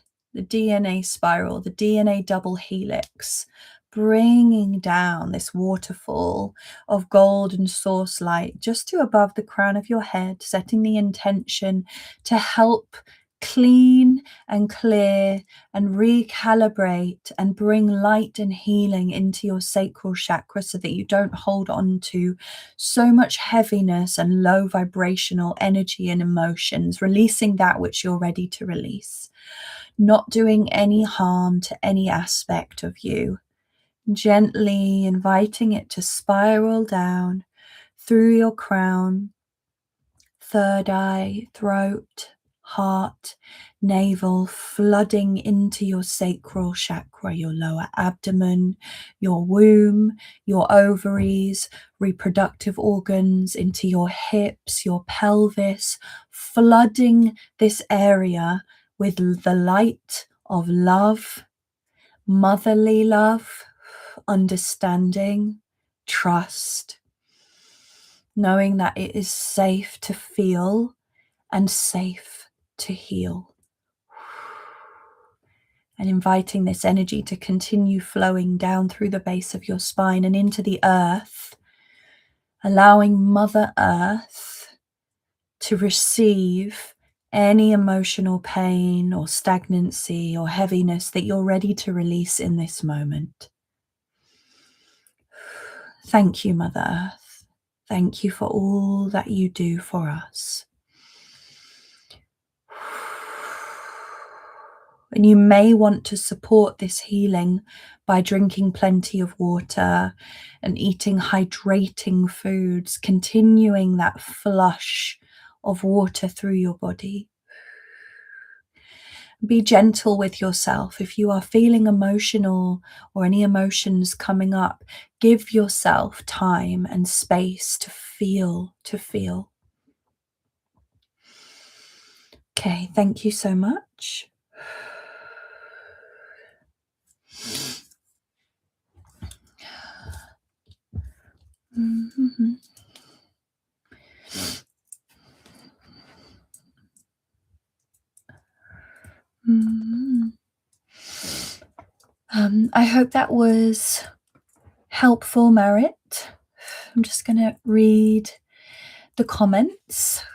spiral, the DNA double helix, bringing down this waterfall of golden source light just to above the crown of your head, setting the intention to help clean and clear and recalibrate and bring light and healing into your sacral chakra, so that you don't hold on to so much heaviness and low vibrational energy and emotions, releasing that which you're ready to release, not doing any harm to any aspect of you, gently inviting it to spiral down through your crown, third eye, throat, heart, navel, flooding into your sacral chakra, your lower abdomen, your womb, your ovaries, reproductive organs, into your hips, your pelvis, flooding this area with the light of love, motherly love, understanding, trust, knowing that it is safe to feel and safe to heal. And inviting this energy to continue flowing down through the base of your spine and into the earth, allowing Mother Earth to receive any emotional pain or stagnancy or heaviness that you're ready to release in this moment. Thank you, Mother Earth. Thank you for all that you do for us. And you may want to support this healing by drinking plenty of water and eating hydrating foods, continuing that flush of water through your body. Be gentle with yourself. If you are feeling emotional or any emotions coming up, give yourself time and space to feel. Okay, thank you so much. Mm-hmm. Mm-hmm. I hope that was helpful, Merit. I'm just going to read the comments.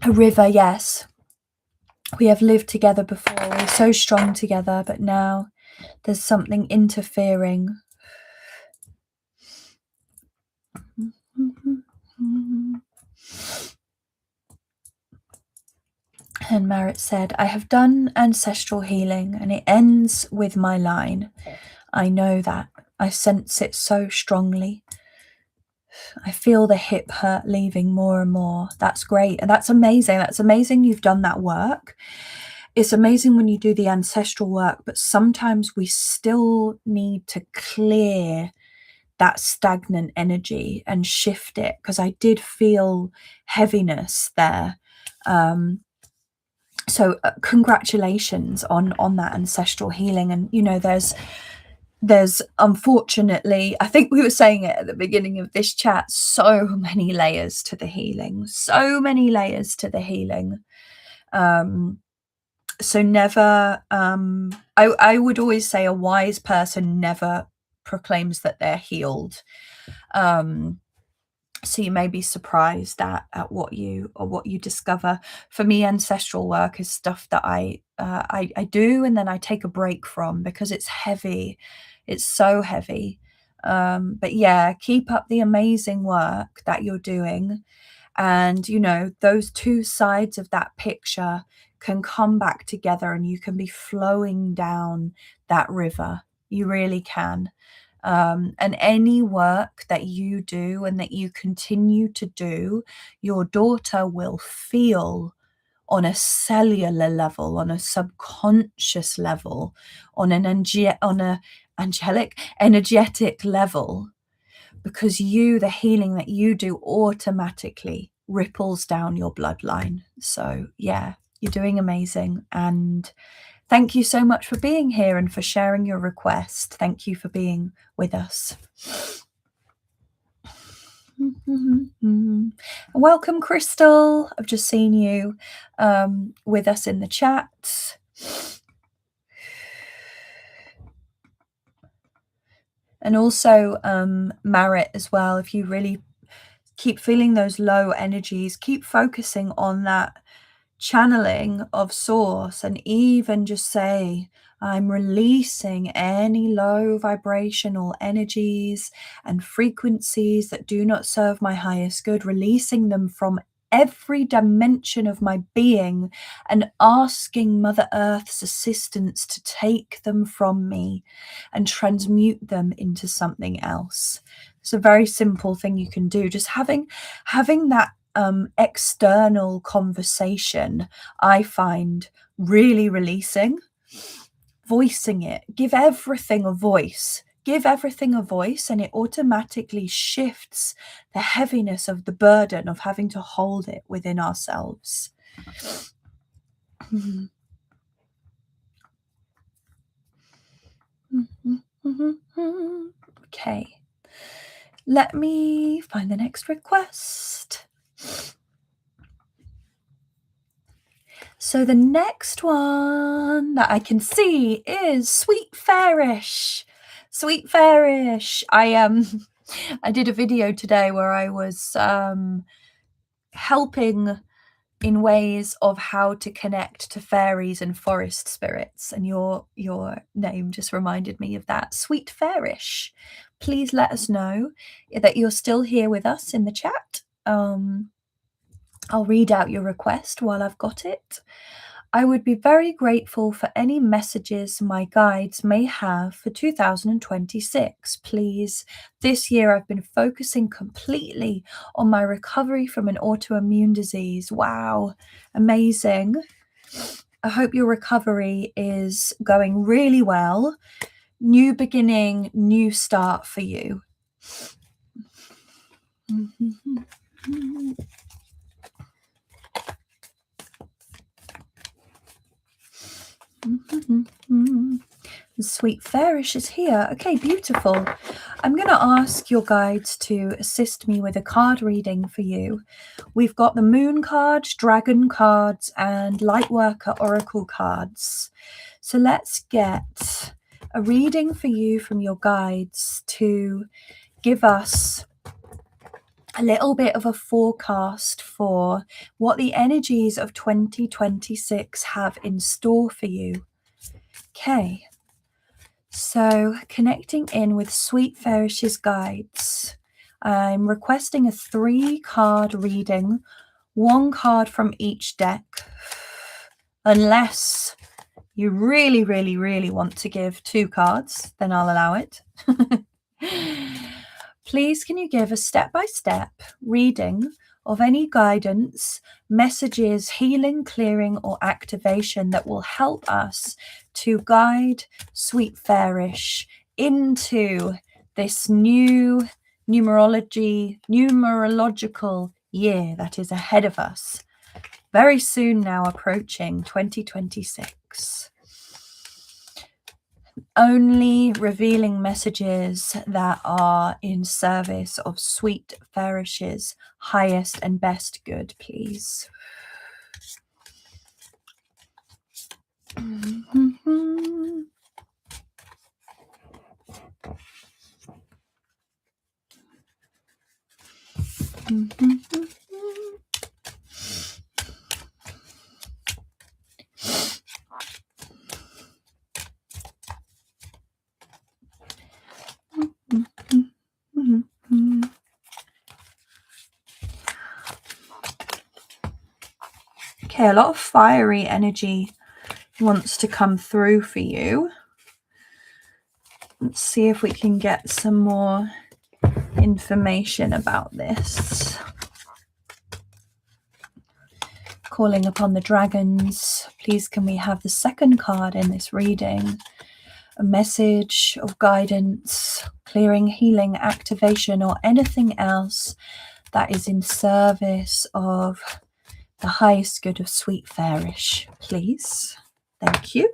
A river, yes. We have lived together before. We're so strong together, but now there's something interfering. And Marit said, I have done ancestral healing and it ends with my line. I know that. I sense it so strongly. I feel the hip hurt leaving more and more. That's great. And that's amazing. That's amazing you've done that work. It's amazing when you do the ancestral work, but sometimes we still need to clear that stagnant energy and shift it, because I did feel heaviness there. So congratulations on that ancestral healing. And you know, there's unfortunately, I think we were saying it at the beginning of this chat, so many layers to the healing, so many layers to the healing. So never, I would always say a wise person never proclaims that they're healed. So you may be surprised at what you discover. For me, ancestral work is stuff that I do and then I take a break from, because it's heavy. It's so heavy. But yeah, keep up the amazing work that you're doing. And, you know, those two sides of that picture can come back together and you can be flowing down that river. You really can. And any work that you do and that you continue to do, your daughter will feel on a cellular level, on a subconscious level, on an angelic, energetic level, because the healing that you do automatically ripples down your bloodline. So yeah, you're doing amazing. And thank you so much for being here and for sharing your request. Thank you for being with us. Welcome, Crystal. I've just seen you with us in the chat. And also Marit as well. If you really keep feeling those low energies, keep focusing on that channeling of source, and even just say, I'm releasing any low vibrational energies and frequencies that do not serve my highest good, releasing them from every dimension of my being and asking Mother Earth's assistance to take them from me and transmute them into something else. It's a very simple thing you can do. Just having that external conversation, I find really releasing. Voicing it, give everything a voice, and it automatically shifts the heaviness of the burden of having to hold it within ourselves. Okay, let me find the next request. So the next one that I can see is Sweet Fairish. Sweet Fairish. I did a video today where I was helping in ways of how to connect to fairies and forest spirits, and your name just reminded me of that. Sweet Fairish. Please let us know that you're still here with us in the chat. I'll read out your request while I've got it. I would be very grateful for any messages my guides may have for 2026, please. This year I've been focusing completely on my recovery from an autoimmune disease. Wow, amazing. I hope your recovery is going really well. New beginning, new start for you. Sweet Fairish is here. Okay, beautiful. I'm going to ask your guides to assist me with a card reading for you. We've got the Moon cards, Dragon cards, and Lightworker Oracle cards. So let's get a reading for you from your guides to give us a little bit of a forecast for what the energies of 2026 have in store for you. Okay, so connecting in with Sweet Fairish's guides, I'm requesting a 3-card reading, 1 card from each deck. Unless you really, really, really want to give 2 cards, then I'll allow it. Please, can you give a step-by-step reading of any guidance, messages, healing, clearing, or activation that will help us to guide Sweet Fairish into this new numerological year that is ahead of us. Very soon now, approaching 2026. Only revealing messages that are in service of Sweet Fairish's highest and best good, please. Okay, a lot of fiery energy wants to come through for you. Let's see if we can get some more information about this. Calling upon the dragons, please can we have the second card in this reading? A message of guidance, clearing, healing, activation, or anything else that is in service of the highest good of Sweet Fairish, please. Thank you.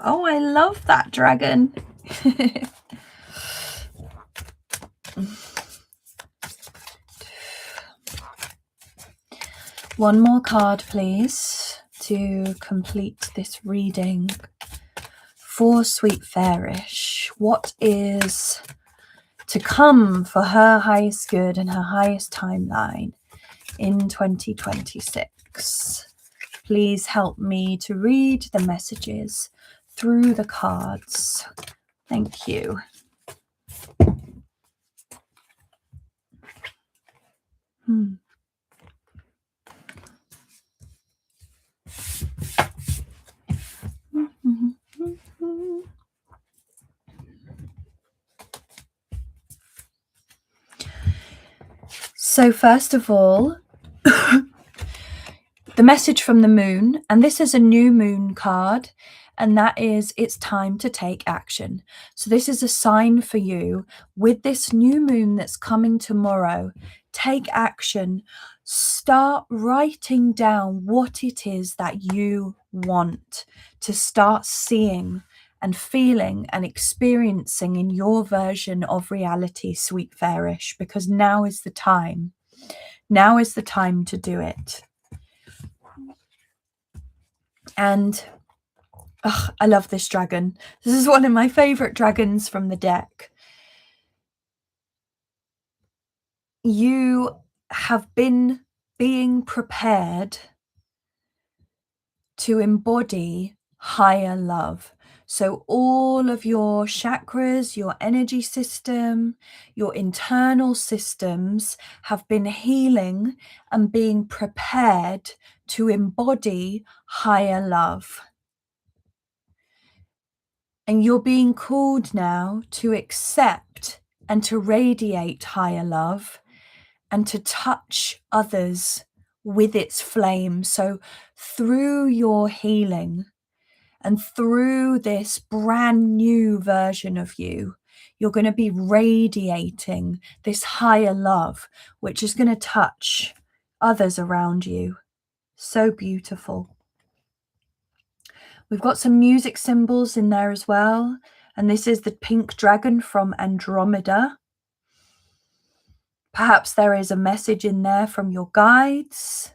Oh, I love that dragon. One more card, please, to complete this reading for Sweet Fairish. What is to come for her highest good and her highest timeline in 2026? Please help me to read the messages through the cards. Thank you. So first of all, the message from the moon, and this is a new moon card, and that is it's time to take action. So this is a sign for you with this new moon that's coming tomorrow. Take action. Start writing down what it is that you want to start seeing and feeling and experiencing in your version of reality, Sweet Fairish, because now is the time. Now is the time to do it. And I love this dragon. This is one of my favorite dragons from the deck. You have been being prepared to embody higher love. So all of your chakras, your energy system, your internal systems have been healing and being prepared to embody higher love. And you're being called now to accept and to radiate higher love and to touch others with its flame. So through your healing and through this brand new version of you, you're going to be radiating this higher love, which is going to touch others around you. So beautiful. We've got some music symbols in there as well. And this is the pink dragon from Andromeda. Perhaps there is a message in there from your guides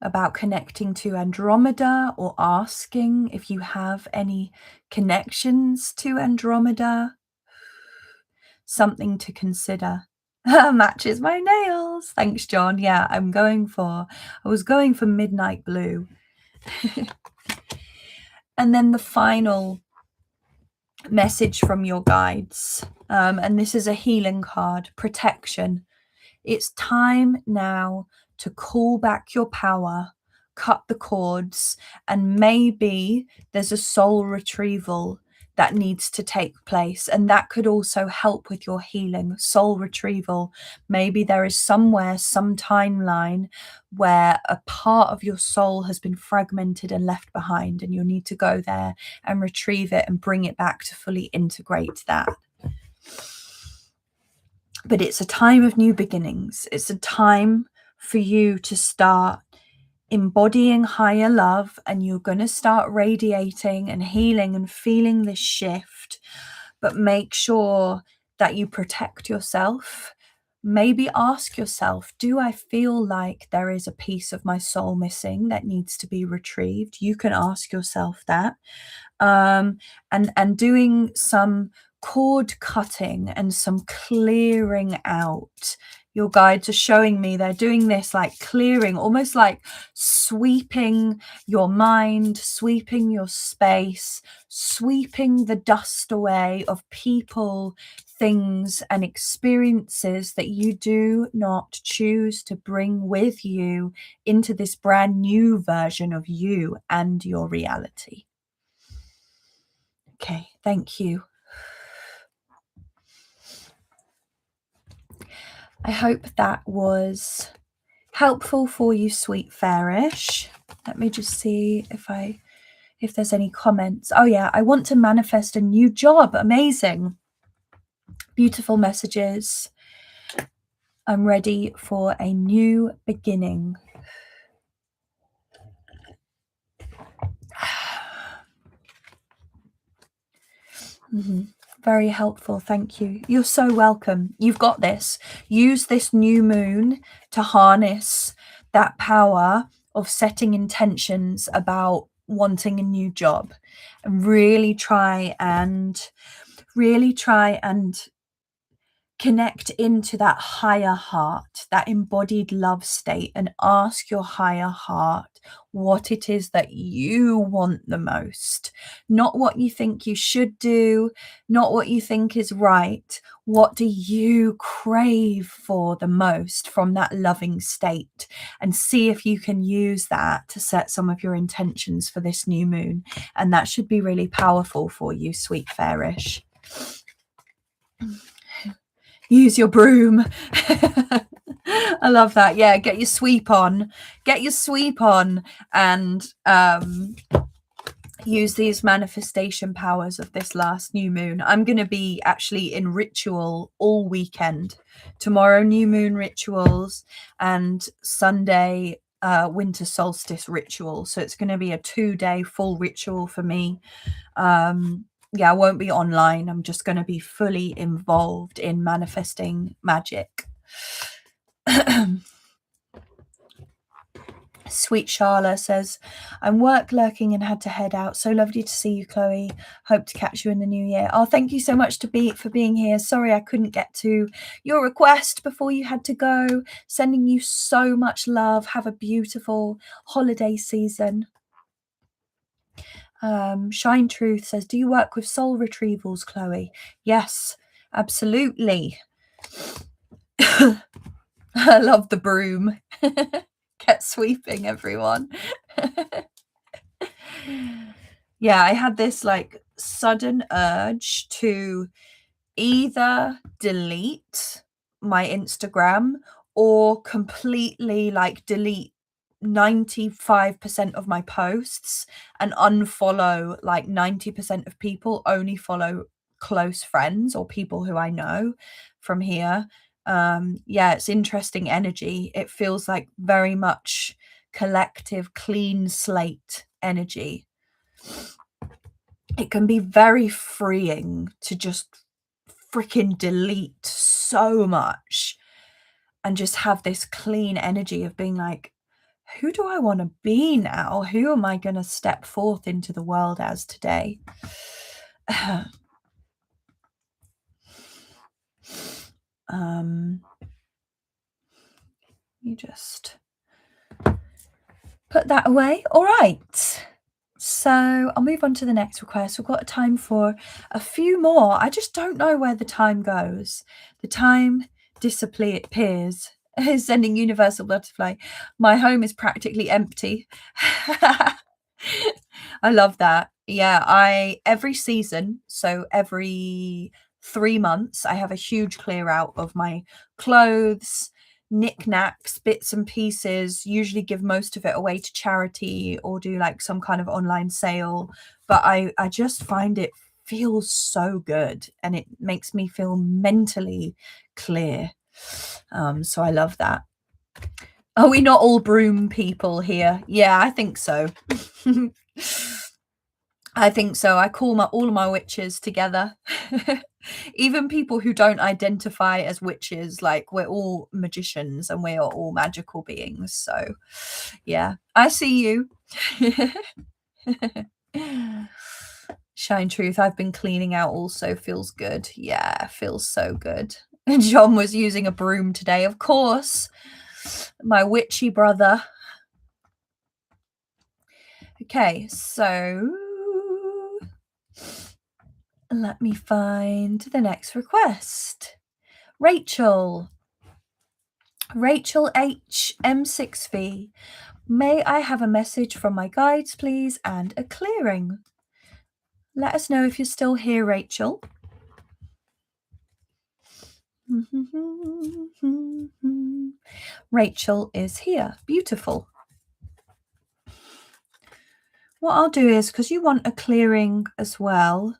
about connecting to Andromeda, or asking if you have any connections to Andromeda. Something to consider. Matches my nails. Thanks, John. Yeah, I was going for midnight blue. And then the final message from your guides. And this is a healing card, protection. It's time now to call back your power, cut the cords, and maybe there's a soul retrieval that needs to take place. And that could also help with your healing, soul retrieval. Maybe there is somewhere, some timeline where a part of your soul has been fragmented and left behind, and you'll need to go there and retrieve it and bring it back to fully integrate that. But it's a time of new beginnings. It's a time for you to start embodying higher love, and you're going to start radiating and healing and feeling this shift. But make sure that you protect yourself. Maybe ask yourself, do I feel like there is a piece of my soul missing that needs to be retrieved? You can ask yourself that. And doing some cord cutting and some clearing out. Your guides are showing me they're doing this like clearing, almost like sweeping your mind, sweeping your space, sweeping the dust away of people, things, and experiences that you do not choose to bring with you into this brand new version of you and your reality. Okay, thank you. I hope that was helpful for you, sweet fairish. Let me just see if there's any comments. Oh yeah, I want to manifest a new job. Amazing. Beautiful messages. I'm ready for a new beginning. Very helpful. Thank you. You're so welcome. You've got this. Use this new moon to harness that power of setting intentions about wanting a new job, and really try and connect into that higher heart, that embodied love state, and ask your higher heart what it is that you want the most. Not what you think you should do, not what you think is right. What do you crave for the most from that loving state? And see if you can use that to set some of your intentions for this new moon. And that should be really powerful for you, sweet fairish. Use your broom. I love that. Yeah, get your sweep on. Get your sweep on and use these manifestation powers of this last new moon. I'm going to be actually in ritual all weekend. Tomorrow, new moon rituals, and Sunday, winter solstice ritual. So it's going to be a 2-day full ritual for me. Yeah, I won't be online. I'm just going to be fully involved in manifesting magic. Sweet Charla says, I'm work lurking and had to head out. So lovely to see you, Chloe. Hope to catch you in the new year. Oh, thank you so much for being here. Sorry I couldn't get to your request before you had to go. Sending you so much love. Have a beautiful holiday season. Shine Truth says, do you work with soul retrievals, Chloe? Yes, absolutely. I love the broom. Get sweeping, everyone. Yeah, I had this like sudden urge to either delete my Instagram or completely like delete 95% of my posts and unfollow like 90% of people, only follow close friends or people who I know from here. Yeah, it's interesting energy. It feels like very much collective clean slate energy. It can be very freeing to just freaking delete so much and just have this clean energy of being like, who do I want to be now? Who am I going to step forth into the world as today? You just put that away. All right. So I'll move on to the next request. We've got time for a few more. I just don't know where the time goes. The time disappears. Sending universal butterfly. My home is practically empty. I love that. Yeah, every season, so every 3 months, I have a huge clear out of my clothes, knickknacks, bits and pieces, usually give most of it away to charity or do like some kind of online sale. But I just find it feels so good and it makes me feel mentally clear. So I love that. Are we not all broom people here? Yeah, I think so. I think so. I call all of my witches together. Even people who don't identify as witches, like we're all magicians and we are all magical beings. So yeah, I see you. Shine truth. I've been cleaning out also. Feels good. Yeah, feels so good. John was using a broom today, of course. My witchy brother. Okay, so let me find the next request. Rachel H M6V. May I have a message from my guides, please, and a clearing? Let us know if you're still here, Rachel. Rachel is here. Beautiful. What I'll do is, because you want a clearing as well,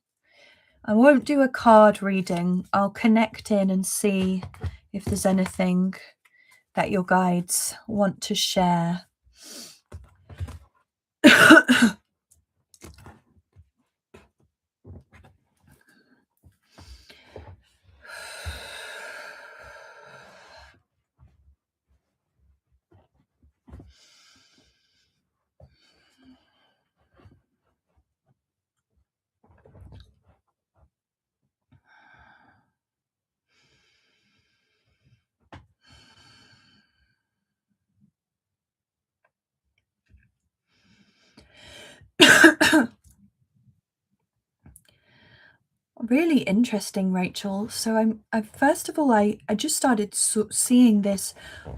I won't do a card reading. I'll connect in and see if there's anything that your guides want to share. Really interesting, Rachel. So I first of all, I just started seeing this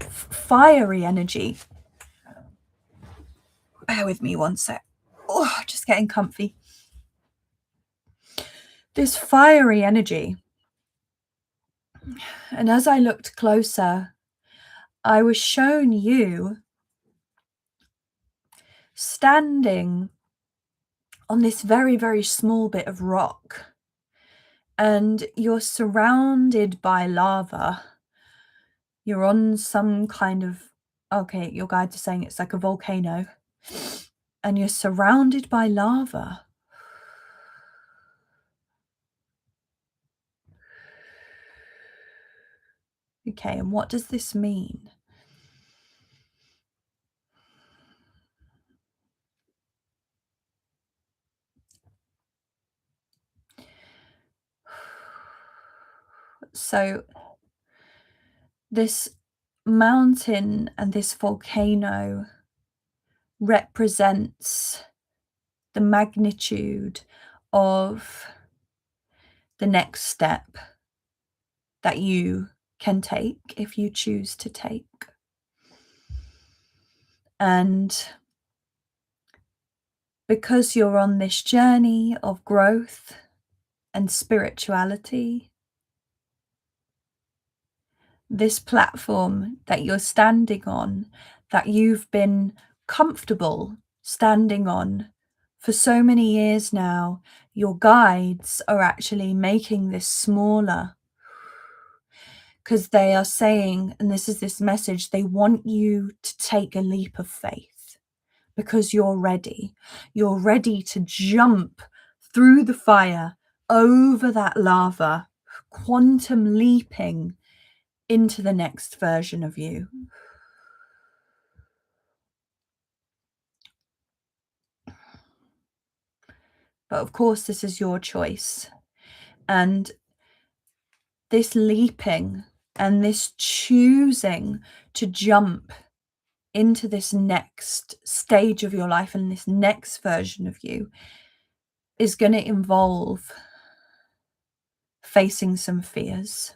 fiery energy. Bear with me one sec. Oh, just getting comfy. This fiery energy. And as I looked closer, I was shown you standing on this very, very small bit of rock. And you're surrounded by lava. You're on some kind of, okay, your guides are saying it's like a volcano. And you're surrounded by lava. Okay, and what does this mean? So this mountain and this volcano represents the magnitude of the next step that you can take if you choose to take. And because you're on this journey of growth and spirituality, this platform that you're standing on, that you've been comfortable standing on for so many years now, your guides are actually making this smaller because they are saying, and this is this message, they want you to take a leap of faith because you're ready. You're ready to jump through the fire, over that lava, quantum leaping into the next version of you. But of course, this is your choice. And this leaping and this choosing to jump into this next stage of your life and this next version of you is going to involve facing some fears.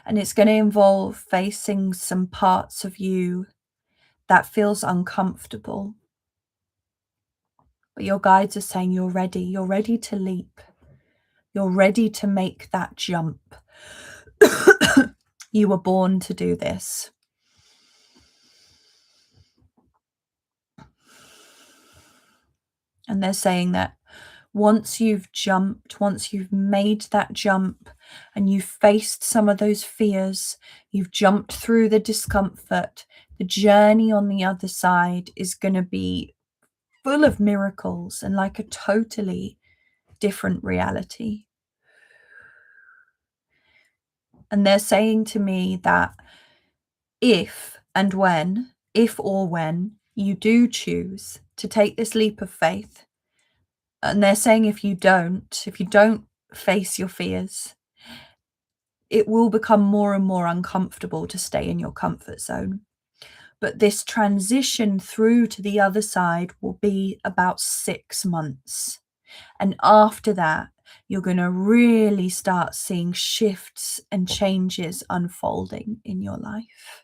And it's going to involve facing some parts of you that feels uncomfortable. But your guides are saying you're ready to leap. You're ready to make that jump. You were born to do this. And they're saying that once you've jumped, once you've made that jump and you've faced some of those fears, you've jumped through the discomfort, the journey on the other side is going to be full of miracles and like a totally different reality. And they're saying to me that if or when you do choose to take this leap of faith, and they're saying if you don't face your fears, it will become more and more uncomfortable to stay in your comfort zone. But this transition through to the other side will be about 6 months. And after that, you're going to really start seeing shifts and changes unfolding in your life.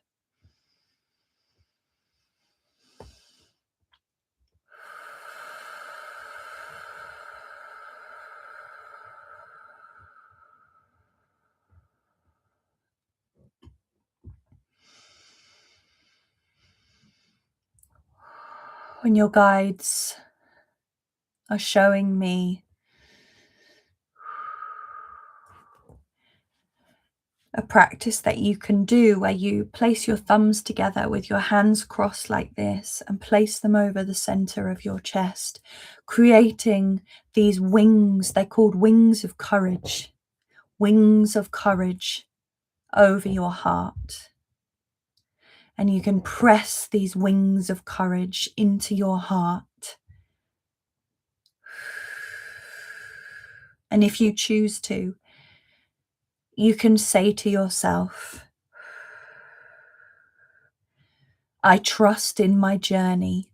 When your guides are showing me a practice that you can do where you place your thumbs together with your hands crossed like this and place them over the center of your chest, creating these wings. They're called wings of courage over your heart. And you can press these wings of courage into your heart. And if you choose to, you can say to yourself, I trust in my journey.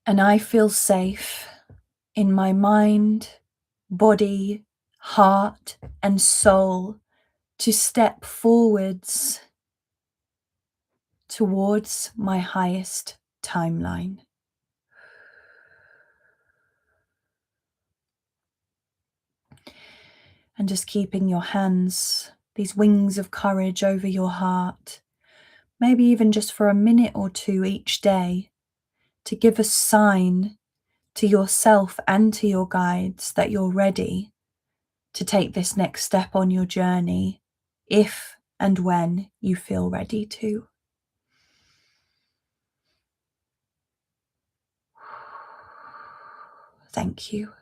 And I feel safe in my mind, body, heart, and soul to step forwards towards my highest timeline. And just keeping your hands, these wings of courage over your heart, maybe even just for a minute or two each day, to give a sign to yourself and to your guides that you're ready to take this next step on your journey, if and when you feel ready to. Thank you.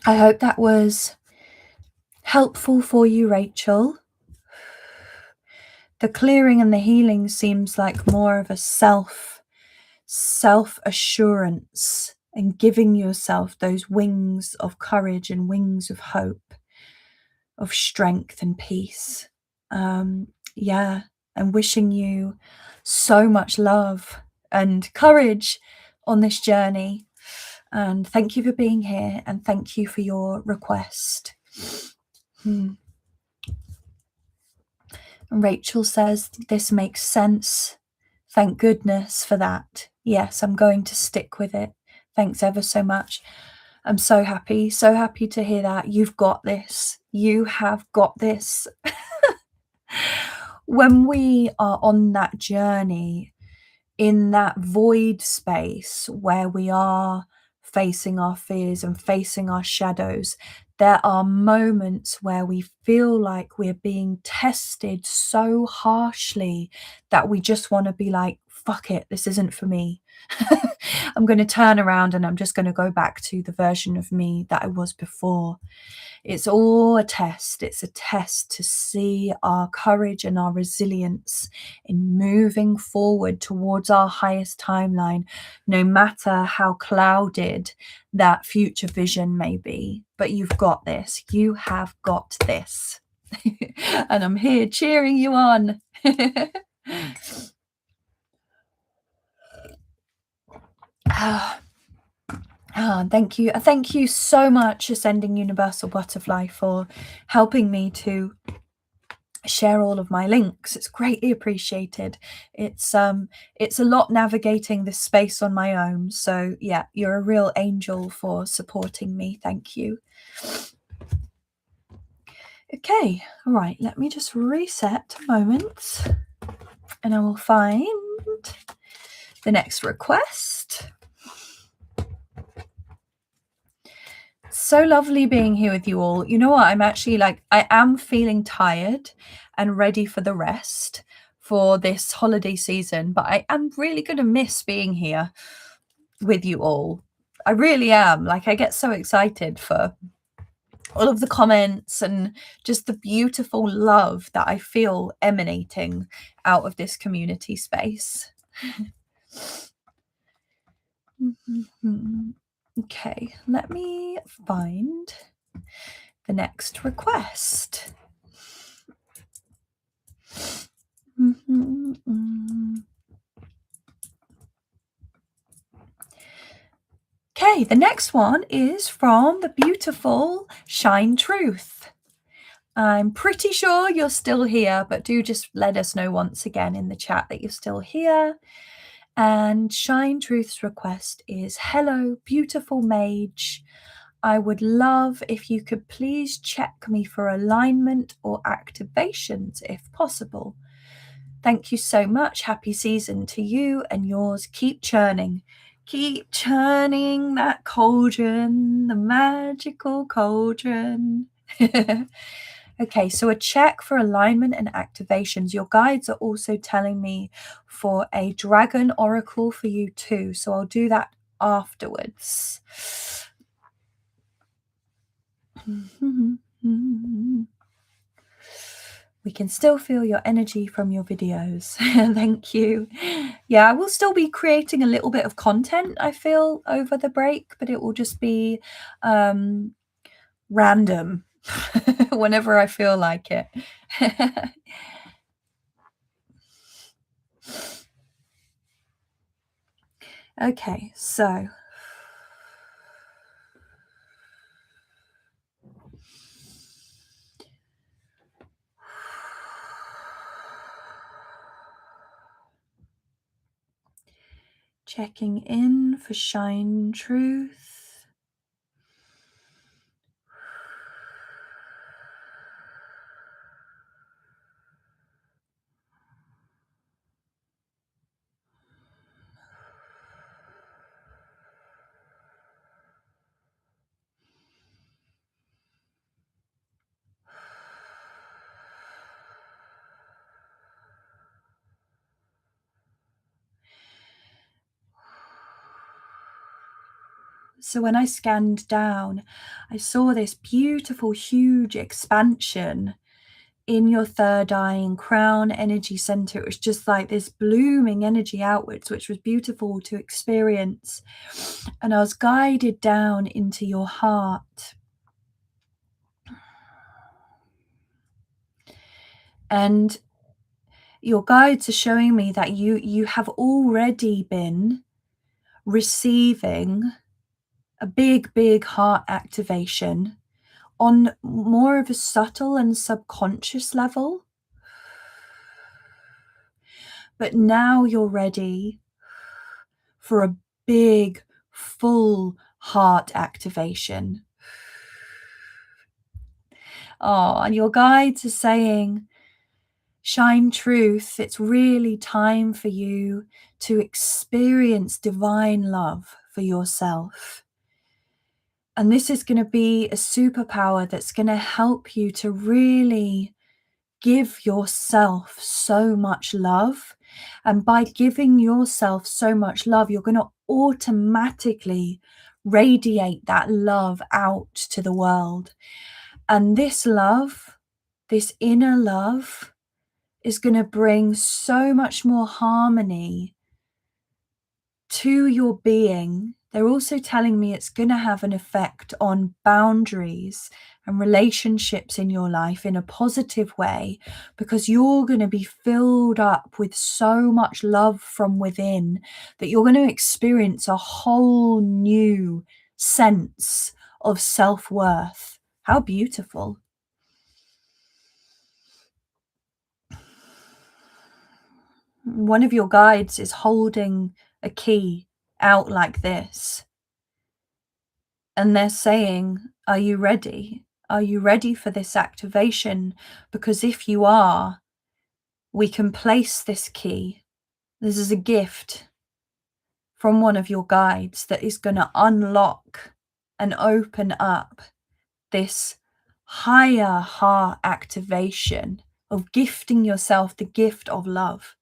I hope that was helpful for you, Rachel. The clearing and the healing seems like more of a self-assurance and giving yourself those wings of courage and wings of hope, of strength and peace. And wishing you so much love and courage on this journey. And thank you for being here, and thank you for your request. And Rachel says, this makes sense. Thank goodness for that. Yes, I'm going to stick with it. Thanks ever so much. I'm so happy to hear that. You've got this. You have got this. When we are on that journey, in that void space where we are facing our fears and facing our shadows, there are moments where we feel like we're being tested so harshly that we just want to be like, fuck it, this isn't for me. I'm going to turn around and I'm just going to go back to the version of me that I was before. It's all a test. It's a test to see our courage and our resilience in moving forward towards our highest timeline, no matter how clouded that future vision may be. But you've got this. You have got this. And I'm here cheering you on. Thank you. Thank you so much, Ascending Universal Butterfly, for helping me to share all of my links. It's greatly appreciated. It's a lot navigating this space on my own. So yeah, you're a real angel for supporting me. Thank you. Okay, all right, let me just reset a moment and I will find the next request. So lovely being here with you all. You know what? I'm actually I am feeling tired and ready for the rest for this holiday season, but I am really going to miss being here with you all. I really am. I get so excited for all of the comments and just the beautiful love that I feel emanating out of this community space. Okay, let me find the next request. Okay, the next one is from the beautiful Shine Truth. I'm pretty sure you're still here, but do just let us know once again in the chat that you're still here. And Shine Truth's request is, hello, beautiful mage. I would love if you could please check me for alignment or activations if possible. Thank you so much. Happy season to you and yours. Keep churning. Keep churning that cauldron, the magical cauldron. Okay, so a check for alignment and activations. Your guides are also telling me for a dragon oracle for you too. So I'll do that afterwards. We can still feel your energy from your videos. Thank you. Yeah, I will still be creating a little bit of content, I feel, over the break, but it will just be random whenever I feel like it. Okay, so checking in for Shine Truth. So when I scanned down, I saw this beautiful, huge expansion in your third eye and crown energy center. It was just like this blooming energy outwards, which was beautiful to experience. And I was guided down into your heart. And your guides are showing me that you have already been receiving a big heart activation on more of a subtle and subconscious level. But now you're ready for a big, full heart activation. Oh, and your guides are saying, Shine Truth, it's really time for you to experience divine love for yourself. And this is going to be a superpower that's going to help you to really give yourself so much love. And by giving yourself so much love, you're going to automatically radiate that love out to the world. And this love, this inner love, is going to bring so much more harmony to your being. They're also telling me it's going to have an effect on boundaries and relationships in your life in a positive way, because you're going to be filled up with so much love from within that you're going to experience a whole new sense of self-worth. How beautiful. One of your guides is holding a key out like this. And they're saying, are you ready? Are you ready for this activation? Because if you are, we can place this key. This is a gift from one of your guides that is going to unlock and open up this higher heart activation of gifting yourself the gift of love.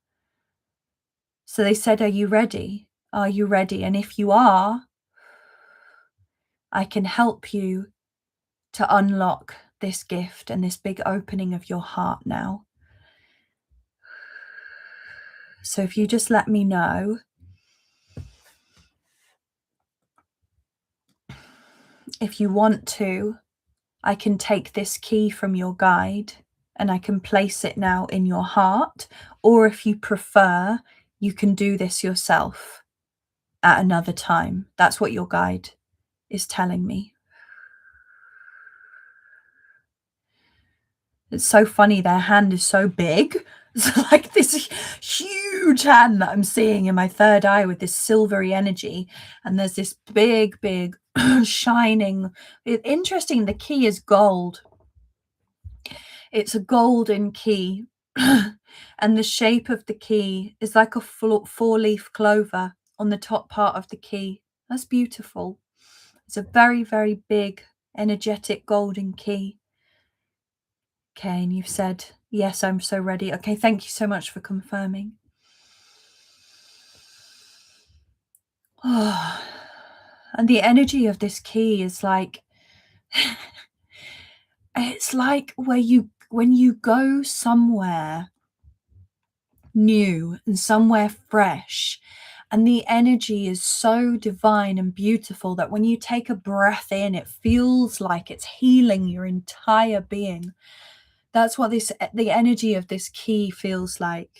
So they said, are you ready? Are you ready? And if you are, I can help you to unlock this gift and this big opening of your heart now. So if you just let me know if you want to, I can take this key from your guide and I can place it now in your heart. Or if you prefer, you can do this yourself at another time. That's what your guide is telling me. It's so funny, their hand is so big. It's like this huge hand that I'm seeing in my third eye with this silvery energy. And there's this big, shining. Interesting, the key is gold. It's a golden key. And the shape of the key is like a four-leaf clover on the top part of the key. That's beautiful. It's a very, very big, energetic golden key. Okay, and you've said, yes, I'm so ready. Okay, thank you so much for confirming. Oh, and the energy of this key is like, it's like when you go somewhere new and somewhere fresh, and the energy is so divine and beautiful that when you take a breath in, it feels like it's healing your entire being. That's what the energy of this key feels like.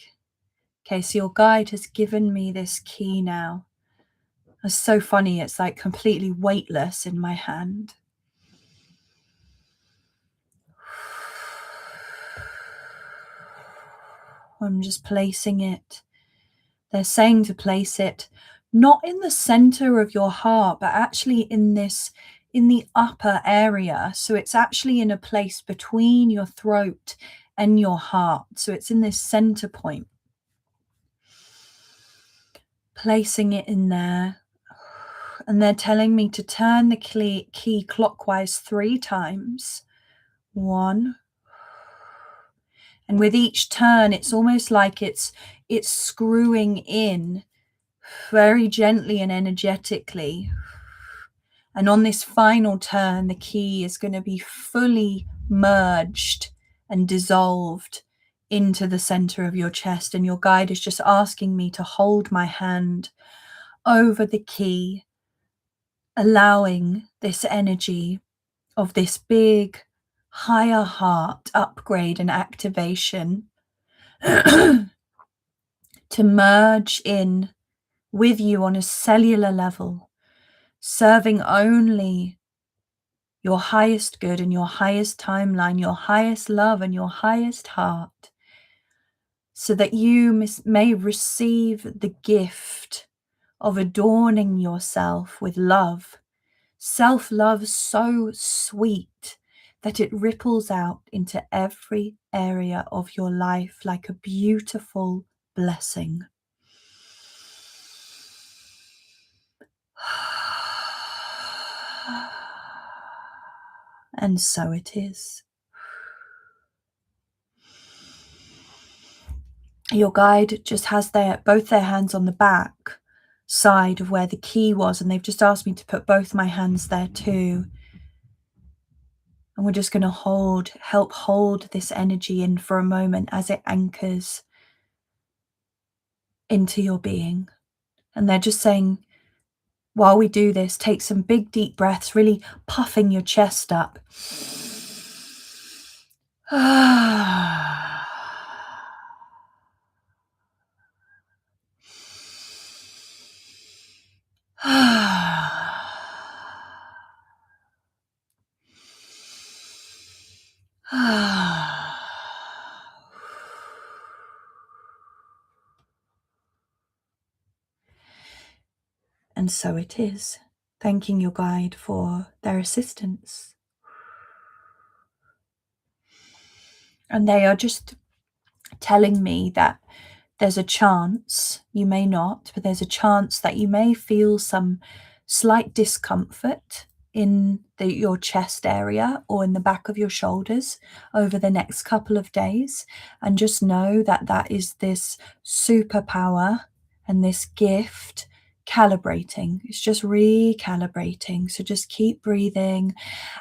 Okay, so your guide has given me this key now. It's so funny, it's like completely weightless in my hand. I'm just placing it. They're saying to place it not in the center of your heart, but actually in the upper area. So it's actually in a place between your throat and your heart. So it's in this center point. Placing it in there. And they're telling me to turn the key clockwise 3 times. 1. And with each turn, it's almost like it's screwing in very gently and energetically. And on this final turn, the key is going to be fully merged and dissolved into the center of your chest. And your guide is just asking me to hold my hand over the key, allowing this energy of this big, higher heart upgrade and activation to merge in with you on a cellular level, serving only your highest good and your highest timeline, your highest love and your highest heart, so that you may receive the gift of adorning yourself with love. Self-love so sweet that it ripples out into every area of your life like a beautiful blessing. And so it is. Your guide just has both their hands on the back side of where the key was, and they've just asked me to put both my hands there too. And we're just going to help hold this energy in for a moment as it anchors into your being. And they're just saying, while we do this, take some big deep breaths, really puffing your chest up. And so it is, thanking your guide for their assistance. And they are just telling me that there's a chance, you may not, but there's a chance that you may feel some slight discomfort in your chest area or in the back of your shoulders over the next couple of days. And just know that that is this superpower and this gift calibrating. It's just recalibrating. So just keep breathing,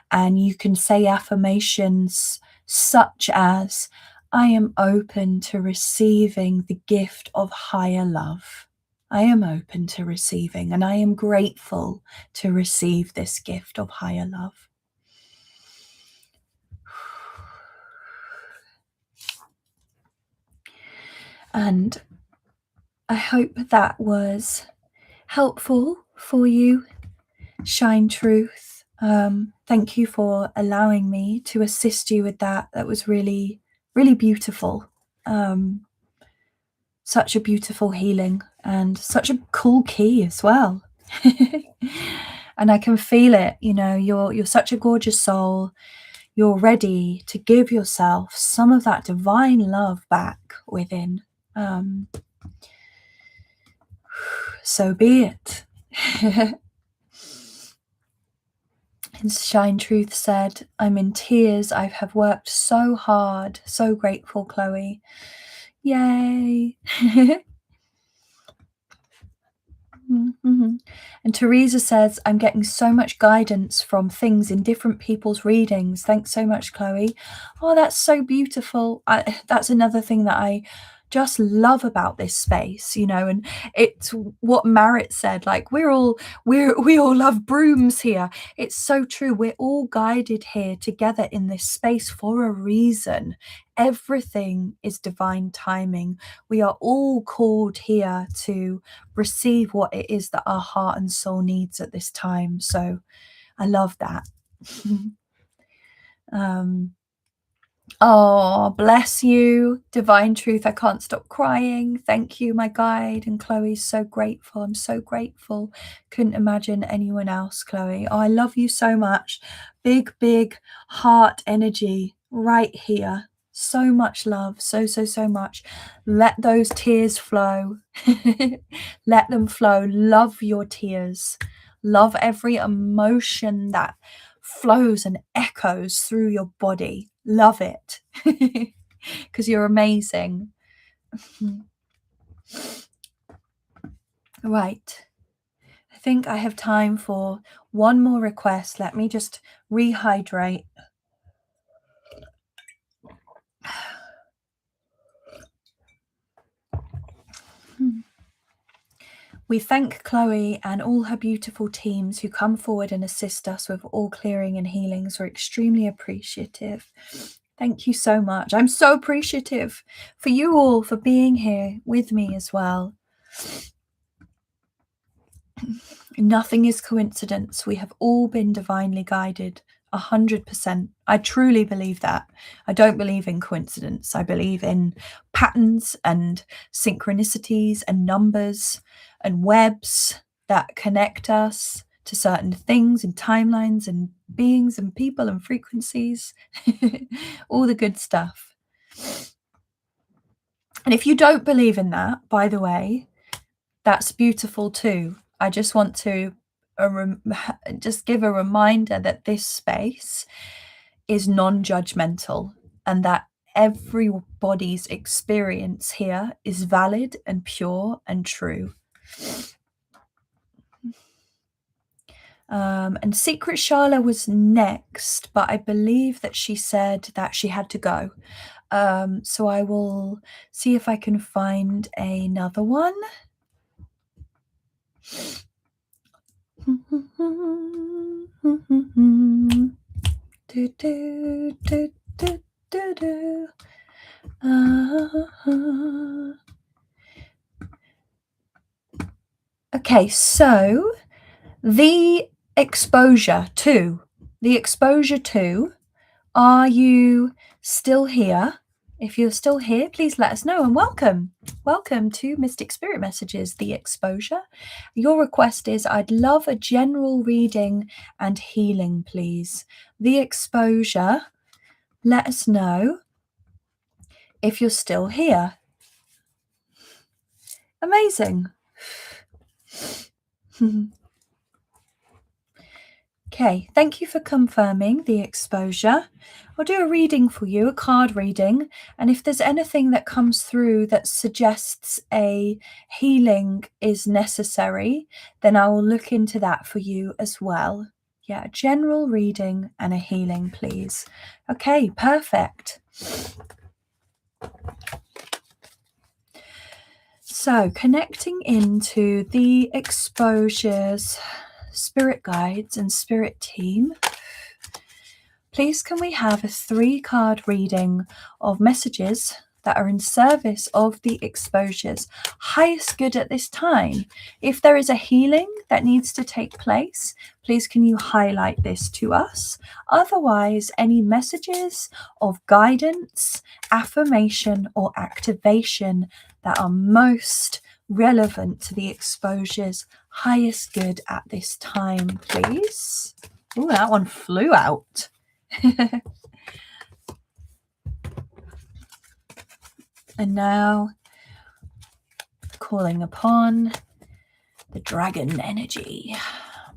and you can say affirmations such as, I am open to receiving the gift of higher love. I am open to receiving, and I am grateful to receive this gift of higher love. And I hope that was helpful for you, Shine Truth. Thank you for allowing me to assist you with that. That was really, really beautiful. Such a beautiful healing and such a cool key as well. And I can feel it, you know, you're such a gorgeous soul. You're ready to give yourself some of that divine love back within. So be it. And Shine Truth said, I'm in tears. I have worked so hard. So grateful, Chloe. Yay. And Teresa says, I'm getting so much guidance from things in different people's readings. Thanks so much, Chloe. Oh, that's so beautiful. That's another thing that I just love about this space, you know, and it's what Marit said, like we all love brooms here. It's so true. We're all guided here together in this space for a reason. Everything is divine timing. We are all called here to receive what it is that our heart and soul needs at this time. So I love that. Oh, bless you, Divine Truth. I can't stop crying. Thank you, my guide. And Chloe's so grateful. I'm so grateful. Couldn't imagine anyone else, Chloe. Oh, I love you so much. Big, big heart energy right here. So much love. So much. Let those tears flow. Let them flow. Love your tears. Love every emotion that flows and echoes through your body. Love it. Because you're amazing. Right. I think I have time for one more request. Let me just rehydrate. We thank Chloe and all her beautiful teams who come forward and assist us with all clearing and healings. We're extremely appreciative. Thank you so much. I'm so appreciative for you all for being here with me as well. Nothing is coincidence. We have all been divinely guided. 100%. I truly believe that. I don't believe in coincidence. I believe in patterns and synchronicities and numbers and webs that connect us to certain things and timelines and beings and people and frequencies. All the good stuff. And if you don't believe in that, by the way, that's beautiful too. I just want to just give a reminder that this space is non-judgmental and that everybody's experience here is valid and pure and true. And Secret Sharla was next, but I believe that she said that she had to go. So I will see if I can find another one. Okay, so the exposure to, are you still here? If you're still here, please let us know, and welcome. Welcome to Mystic Spirit Messages, The Exposure. Your request is, I'd love a general reading and healing, please. The Exposure, let us know if you're still here. Amazing. Okay, thank you for confirming the exposure. I'll do a reading for you, a card reading, and if there's anything that comes through that suggests a healing is necessary, then I will look into that for you as well. Yeah, a general reading and a healing, please. Okay, perfect. So, connecting into the exposures, spirit guides and spirit team, please can we have a 3-card reading of messages that are in service of the exposures highest good at this time? If there is a healing that needs to take place, please can you highlight this to us? Otherwise, any messages of guidance, affirmation, or activation that are most relevant to the exposures highest good at this time, please. Oh, that one flew out. And now calling upon the dragon energy.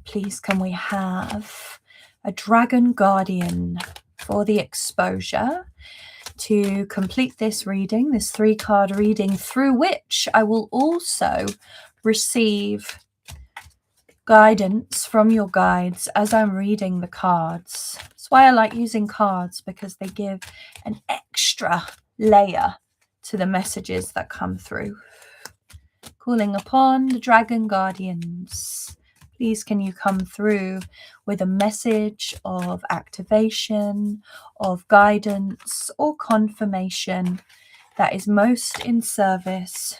Please can we have a dragon guardian for the exposure to complete this reading, this 3-card reading, through which I will also receive guidance from your guides as I'm reading the cards. That's why I like using cards, because they give an extra layer to the messages that come through. Calling upon the dragon guardians. Please can you come through with a message of activation, of guidance, or confirmation that is most in service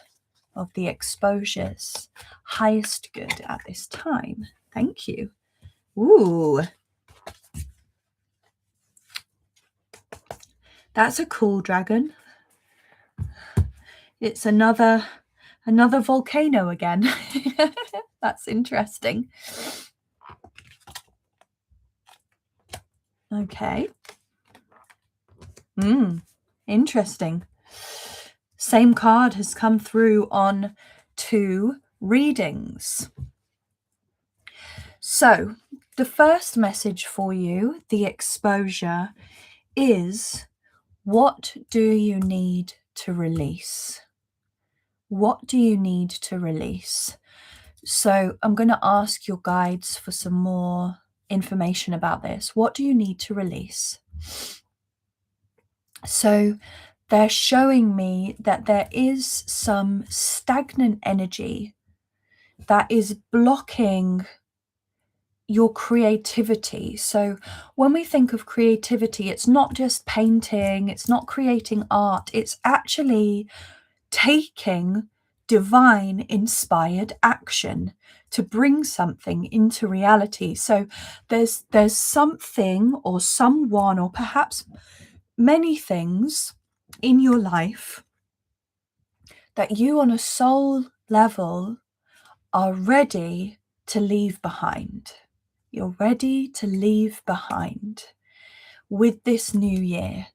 of the exposures highest good at this time. Thank you. Ooh. That's a cool dragon. It's another volcano again. That's interesting. Okay. Interesting. Same card has come through on 2 readings. So the first message for you, the exposure, is, what do you need to release? What do you need to release? So I'm going to ask your guides for some more information about this. What do you need to release? So they're showing me that there is some stagnant energy that is blocking your creativity. So when we think of creativity, it's not just painting, it's not creating art, it's actually taking divine inspired action to bring something into reality. So there's something or someone or perhaps many things in your life that you on a soul level are ready to leave behind. You're ready to leave behind with this new year.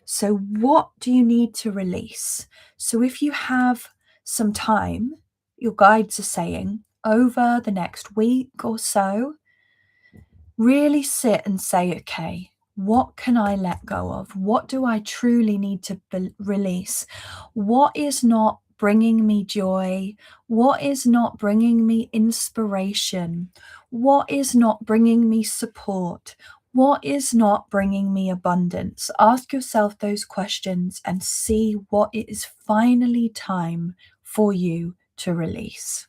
So what do you need to release? So if you have some time, your guides are saying, over the next week or so, really sit and say, okay, what can I let go of? What do I truly need to release? What is not bringing me joy? What is not bringing me inspiration? What is not bringing me support? What is not bringing me abundance? Ask yourself those questions and see what it is finally time for you to release.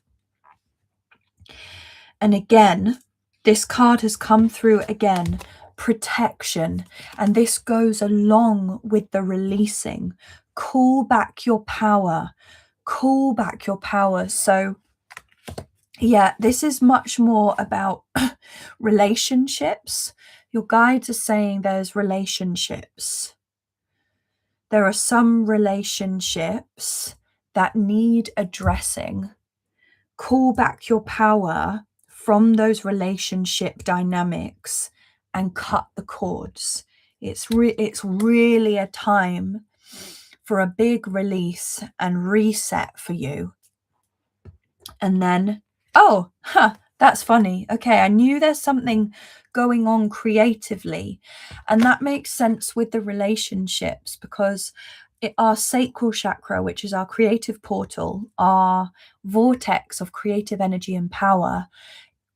And again, this card has come through again, protection. And this goes along with the releasing. Call back your power. Call back your power. So yeah, this is much more about relationships. Your guides are saying there's relationships. There are some relationships that need addressing. Call back your power from those relationship dynamics and cut the cords. It's really a time for a big release and reset for you. And then, that's funny. Okay, I knew there's something going on creatively. And that makes sense with the relationships, because our sacral chakra, which is our creative portal, our vortex of creative energy and power,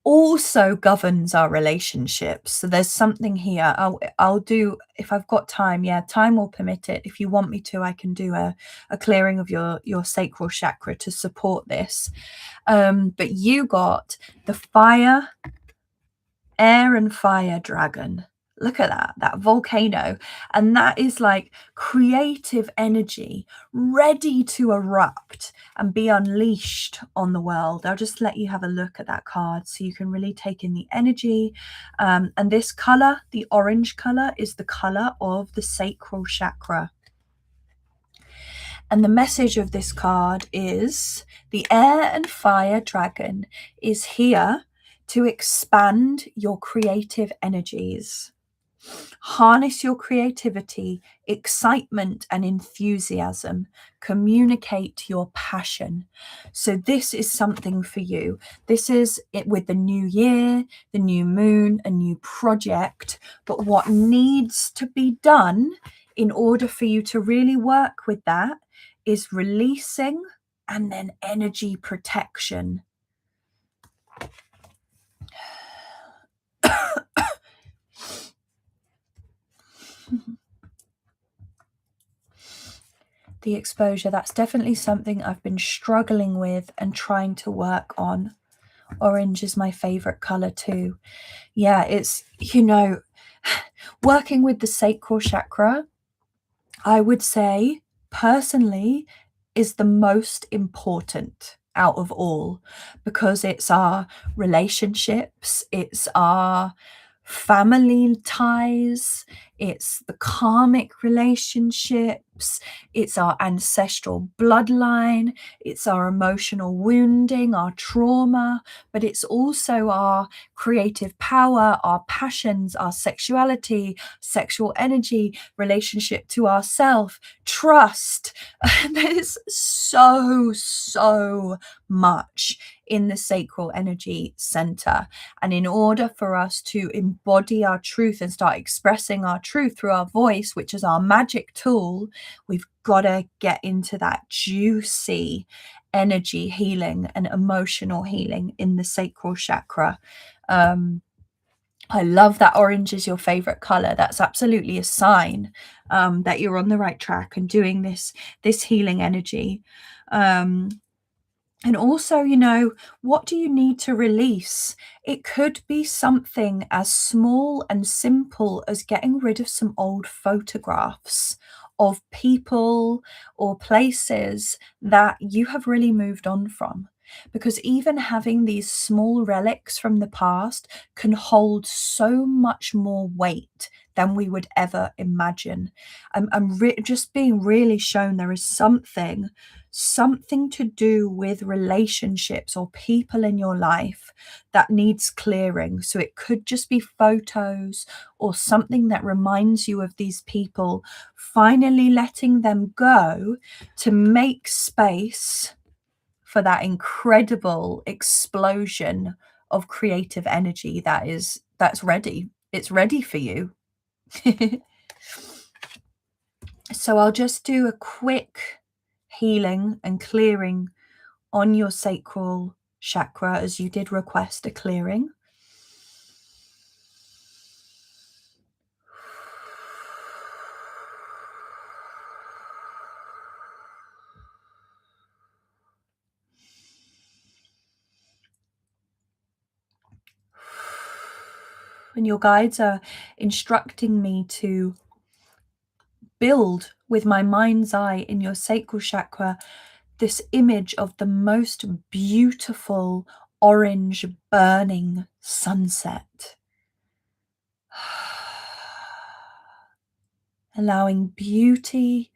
also governs our relationships. So there's something here. I'll do, if I've got time, time will permit it. If you want me to, I can do a clearing of your sacral chakra to support this. But you got the fire, air and fire dragon. Look at that volcano. And that is like creative energy ready to erupt and be unleashed on the world. I'll just let you have a look at that card so you can really take in the energy. And this color, the orange color, is the color of the sacral chakra. And the message of this card is the air and fire dragon is here to expand your creative energies. Harness your creativity, excitement, and enthusiasm. Communicate your passion. So this is something for you. This is it with the new year, the new moon, a new project. But what needs to be done in order for you to really work with that is releasing and then energy protection. The exposure, that's definitely something I've been struggling with and trying to work on. Orange is my favorite color too. Yeah, it's, working with the sacral chakra, I would say personally is the most important out of all, because it's our relationships, it's our family ties, it's the karmic relationships, it's our ancestral bloodline, it's our emotional wounding, our trauma, but it's also our creative power, our passions, our sexuality, sexual energy, relationship to ourself, trust. There's so much in the sacral energy center. And in order for us to embody our truth and start expressing our truth through our voice, which is our magic tool, we've got to get into that juicy energy healing and emotional healing in the sacral chakra. I love that orange is your favorite color. That's absolutely a sign that you're on the right track and doing this healing energy. And also, what do you need to release? It could be something as small and simple as getting rid of some old photographs of people or places that you have really moved on from. Because even having these small relics from the past can hold so much more weight than we would ever imagine. I'm just being really shown there is something to do with relationships or people in your life that needs clearing. So it could just be photos or something that reminds you of these people, finally letting them go to make space for that incredible explosion of creative energy that's ready. It's ready for you. So I'll just do a quick healing and clearing on your sacral chakra, as you did request a clearing. And your guides are instructing me to build with my mind's eye in your sacral chakra this image of the most beautiful orange burning sunset. Allowing beauty,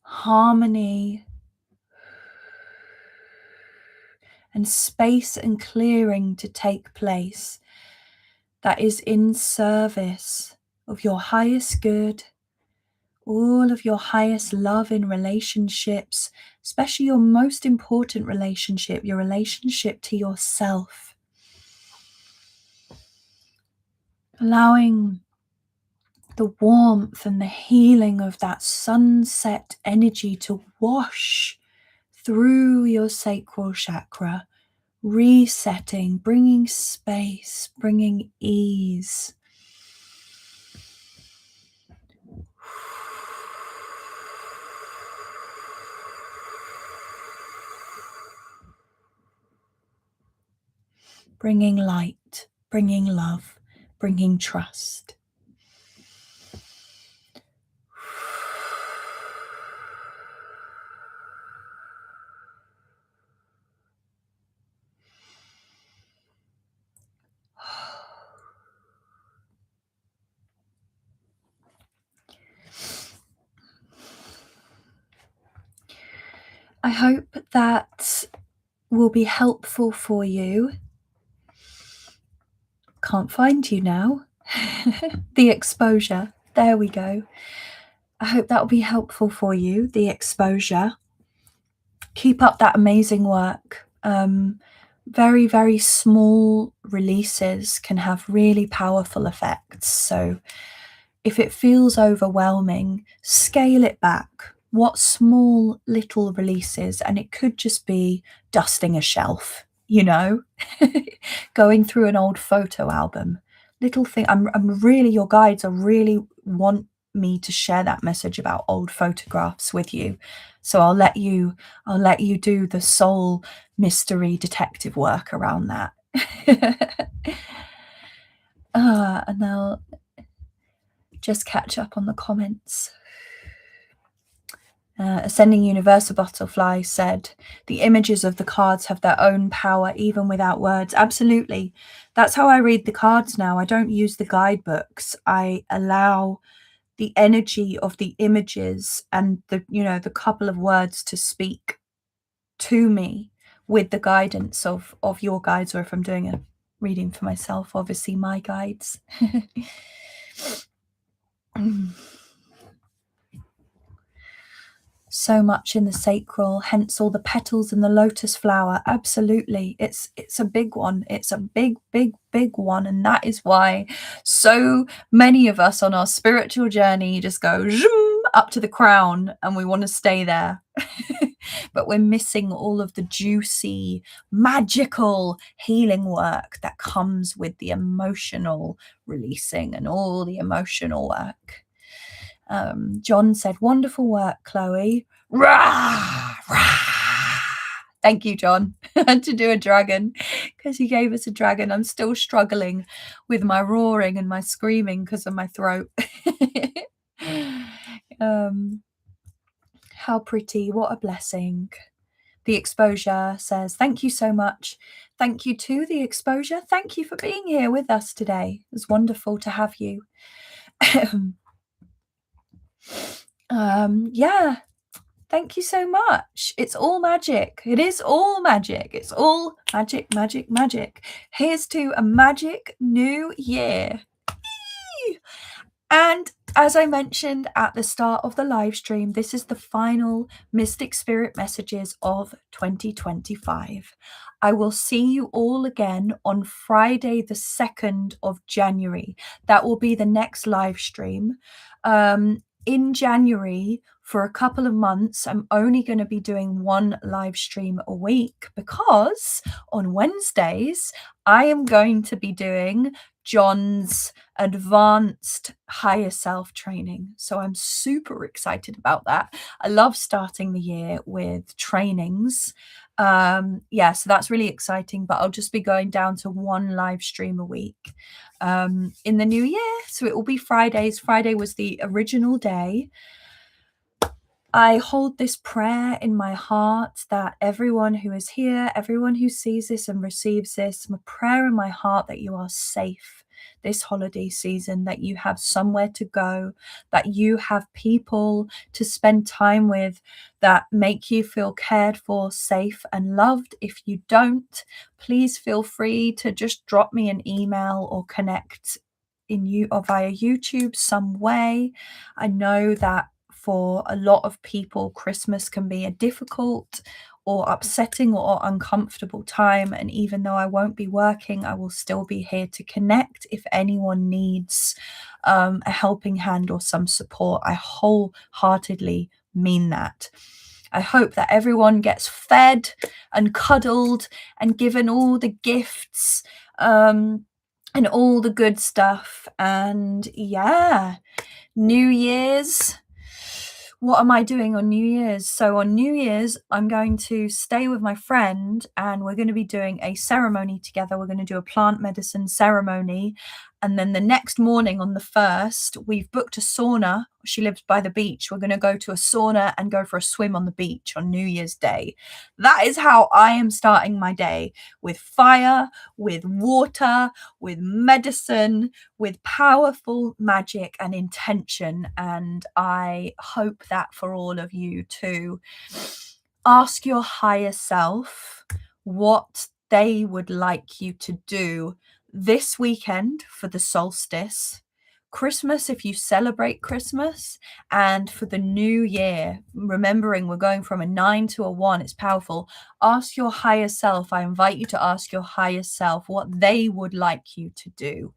harmony, and space and clearing to take place that is in service of your highest good, all of your highest love in relationships, especially your most important relationship, your relationship to yourself. Allowing the warmth and the healing of that sunset energy to wash through your sacral chakra, resetting, bringing space, bringing ease. Bringing light, bringing love, bringing trust. I hope that will be helpful for you. Can't find you now. The exposure. There we go. I hope that will be helpful for you, the exposure. Keep up that amazing work. Very, very small releases can have really powerful effects. So if it feels overwhelming, scale it back. What small little releases? And it could just be dusting a shelf, going through an old photo album. Little thing. I'm really, your guides are really want me to share that message about old photographs with you. So I'll let you do the soul mystery detective work around that. And I'll just catch up on the comments. Ascending Universal Butterfly said, the images of the cards have their own power even without words. Absolutely. That's how I read the cards now. I don't use the guidebooks. I allow the energy of the images and the couple of words to speak to me with the guidance of your guides, or if I'm doing a reading for myself, obviously my guides. So much in the sacral, hence all the petals and the lotus flower. Absolutely. It's a big one. It's a big, big, big one. And that is why so many of us on our spiritual journey just go zoom up to the crown and we want to stay there. But we're missing all of the juicy, magical healing work that comes with the emotional releasing and all the emotional work. John said, wonderful work, Chloe. Rah, rah. Thank you, John. I had to do a dragon because he gave us a dragon. I'm still struggling with my roaring and my screaming because of my throat. How pretty. What a blessing. The Exposure says, thank you so much. Thank you to The Exposure. Thank you for being here with us today. It was wonderful to have you. Yeah, thank you so much. It's all magic. It is all magic. It's all magic, magic, magic. Here's to a magic new year. And as I mentioned at the start of the live stream, this is the final Mystic Spirit Messages of 2025. I will see you all again on Friday, the 2nd of January. That will be the next live stream. in January, for a couple of months, I'm only going to be doing one live stream a week, because on Wednesdays, I am going to be doing John's advanced higher self training. So I'm super excited about that. I love starting the year with trainings. So that's really exciting, but I'll just be going down to one live stream a week in the new year. So it will be Fridays. Friday was the original day. I hold this prayer in my heart that everyone who is here, everyone who sees this and receives this, my prayer in my heart that you are safe this holiday season, that you have somewhere to go, that you have people to spend time with that make you feel cared for, safe and loved. If you don't, please feel free to just drop me an email or connect in you or via YouTube some way. I know that for a lot of people, Christmas can be a difficult or upsetting or uncomfortable time. And even though I won't be working, I will still be here to connect if anyone needs a helping hand or some support. I wholeheartedly mean that. I hope that everyone gets fed and cuddled and given all the gifts and all the good stuff. And yeah, New Year's. What am I doing on New Year's? So on New Year's, I'm going to stay with my friend and we're going to be doing a ceremony together. We're going to do a plant medicine ceremony. And then the next morning on the 1st, we've booked a sauna. She lives by the beach. We're going to go to a sauna and go for a swim on the beach on New Year's Day. That is how I am starting my day, with fire, with water, with medicine, with powerful magic and intention. And I hope that for all of you too. Ask your higher self what they would like you to do this weekend for the solstice, Christmas if you celebrate Christmas, and for the new year, remembering we're going from a 9 to a 1, it's powerful. Ask your higher self. I invite you to ask your higher self what they would like you to do,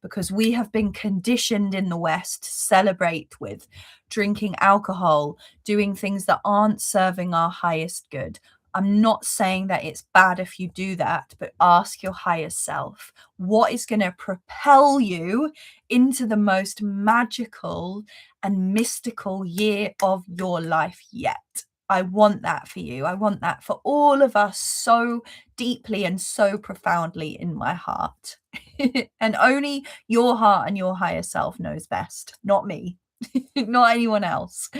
because we have been conditioned in the West to celebrate with drinking alcohol, doing things that aren't serving our highest good. I'm not saying that it's bad if you do that, but ask your higher self, what is going to propel you into the most magical and mystical year of your life yet? I want that for you. I want that for all of us so deeply and so profoundly in my heart. And only your heart and your higher self knows best, not me, not anyone else.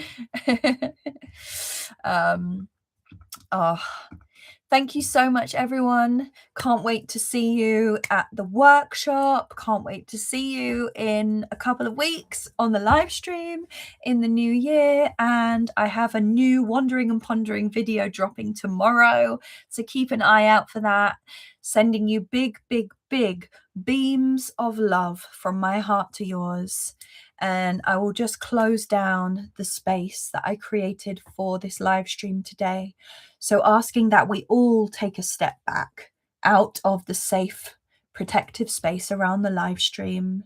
Thank you so much, everyone. Can't wait to see you at the workshop. Can't wait to see you in a couple of weeks on the live stream in the new year. And I have a new Wandering and Pondering video dropping tomorrow, so keep an eye out for that. Sending you big, big, big beams of love from my heart to yours. And I will just close down the space that I created for this live stream today. So asking that we all take a step back out of the safe, protective space around the live stream.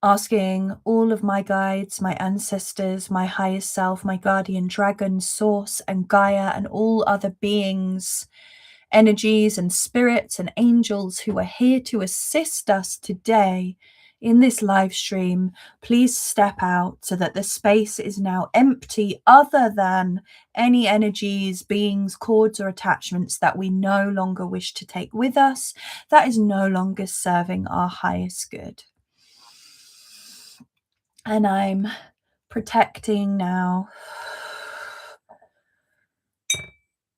Asking all of my guides, my ancestors, my highest self, my guardian dragon, source and Gaia, and all other beings, energies and spirits and angels who are here to assist us today in this live stream, please step out so that the space is now empty, other than any energies, beings, cords or attachments that we no longer wish to take with us, that is no longer serving our highest good. And I'm protecting now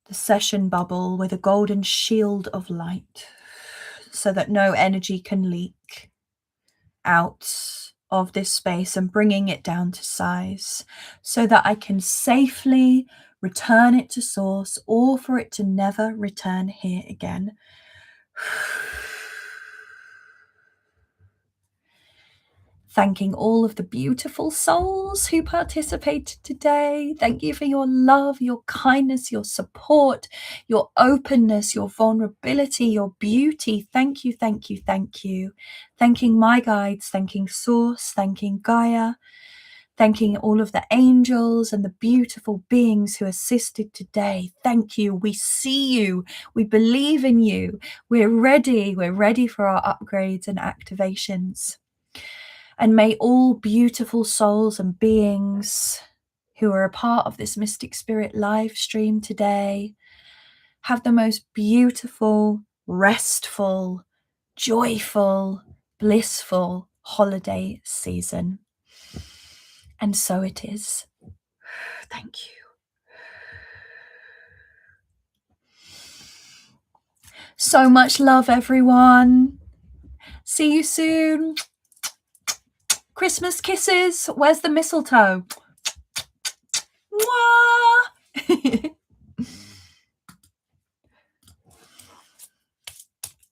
the session bubble with a golden shield of light so that no energy can leak out of this space, and bringing it down to size so that I can safely return it to source, or for it to never return here again. Thanking all of the beautiful souls who participated today. Thank you for your love, your kindness, your support, your openness, your vulnerability, your beauty. Thank you, thank you, thank you. Thanking my guides, thanking Source, thanking Gaia, Thanking all of the angels and the beautiful beings who assisted today. Thank you. We see you. We believe in you. We're ready. We're ready for our upgrades and activations. And may all beautiful souls and beings who are a part of this Mystic Spirit live stream today have the most beautiful, restful, joyful, blissful holiday season. And so it is. Thank you. So much love, everyone. See you soon. Christmas kisses. Where's the mistletoe?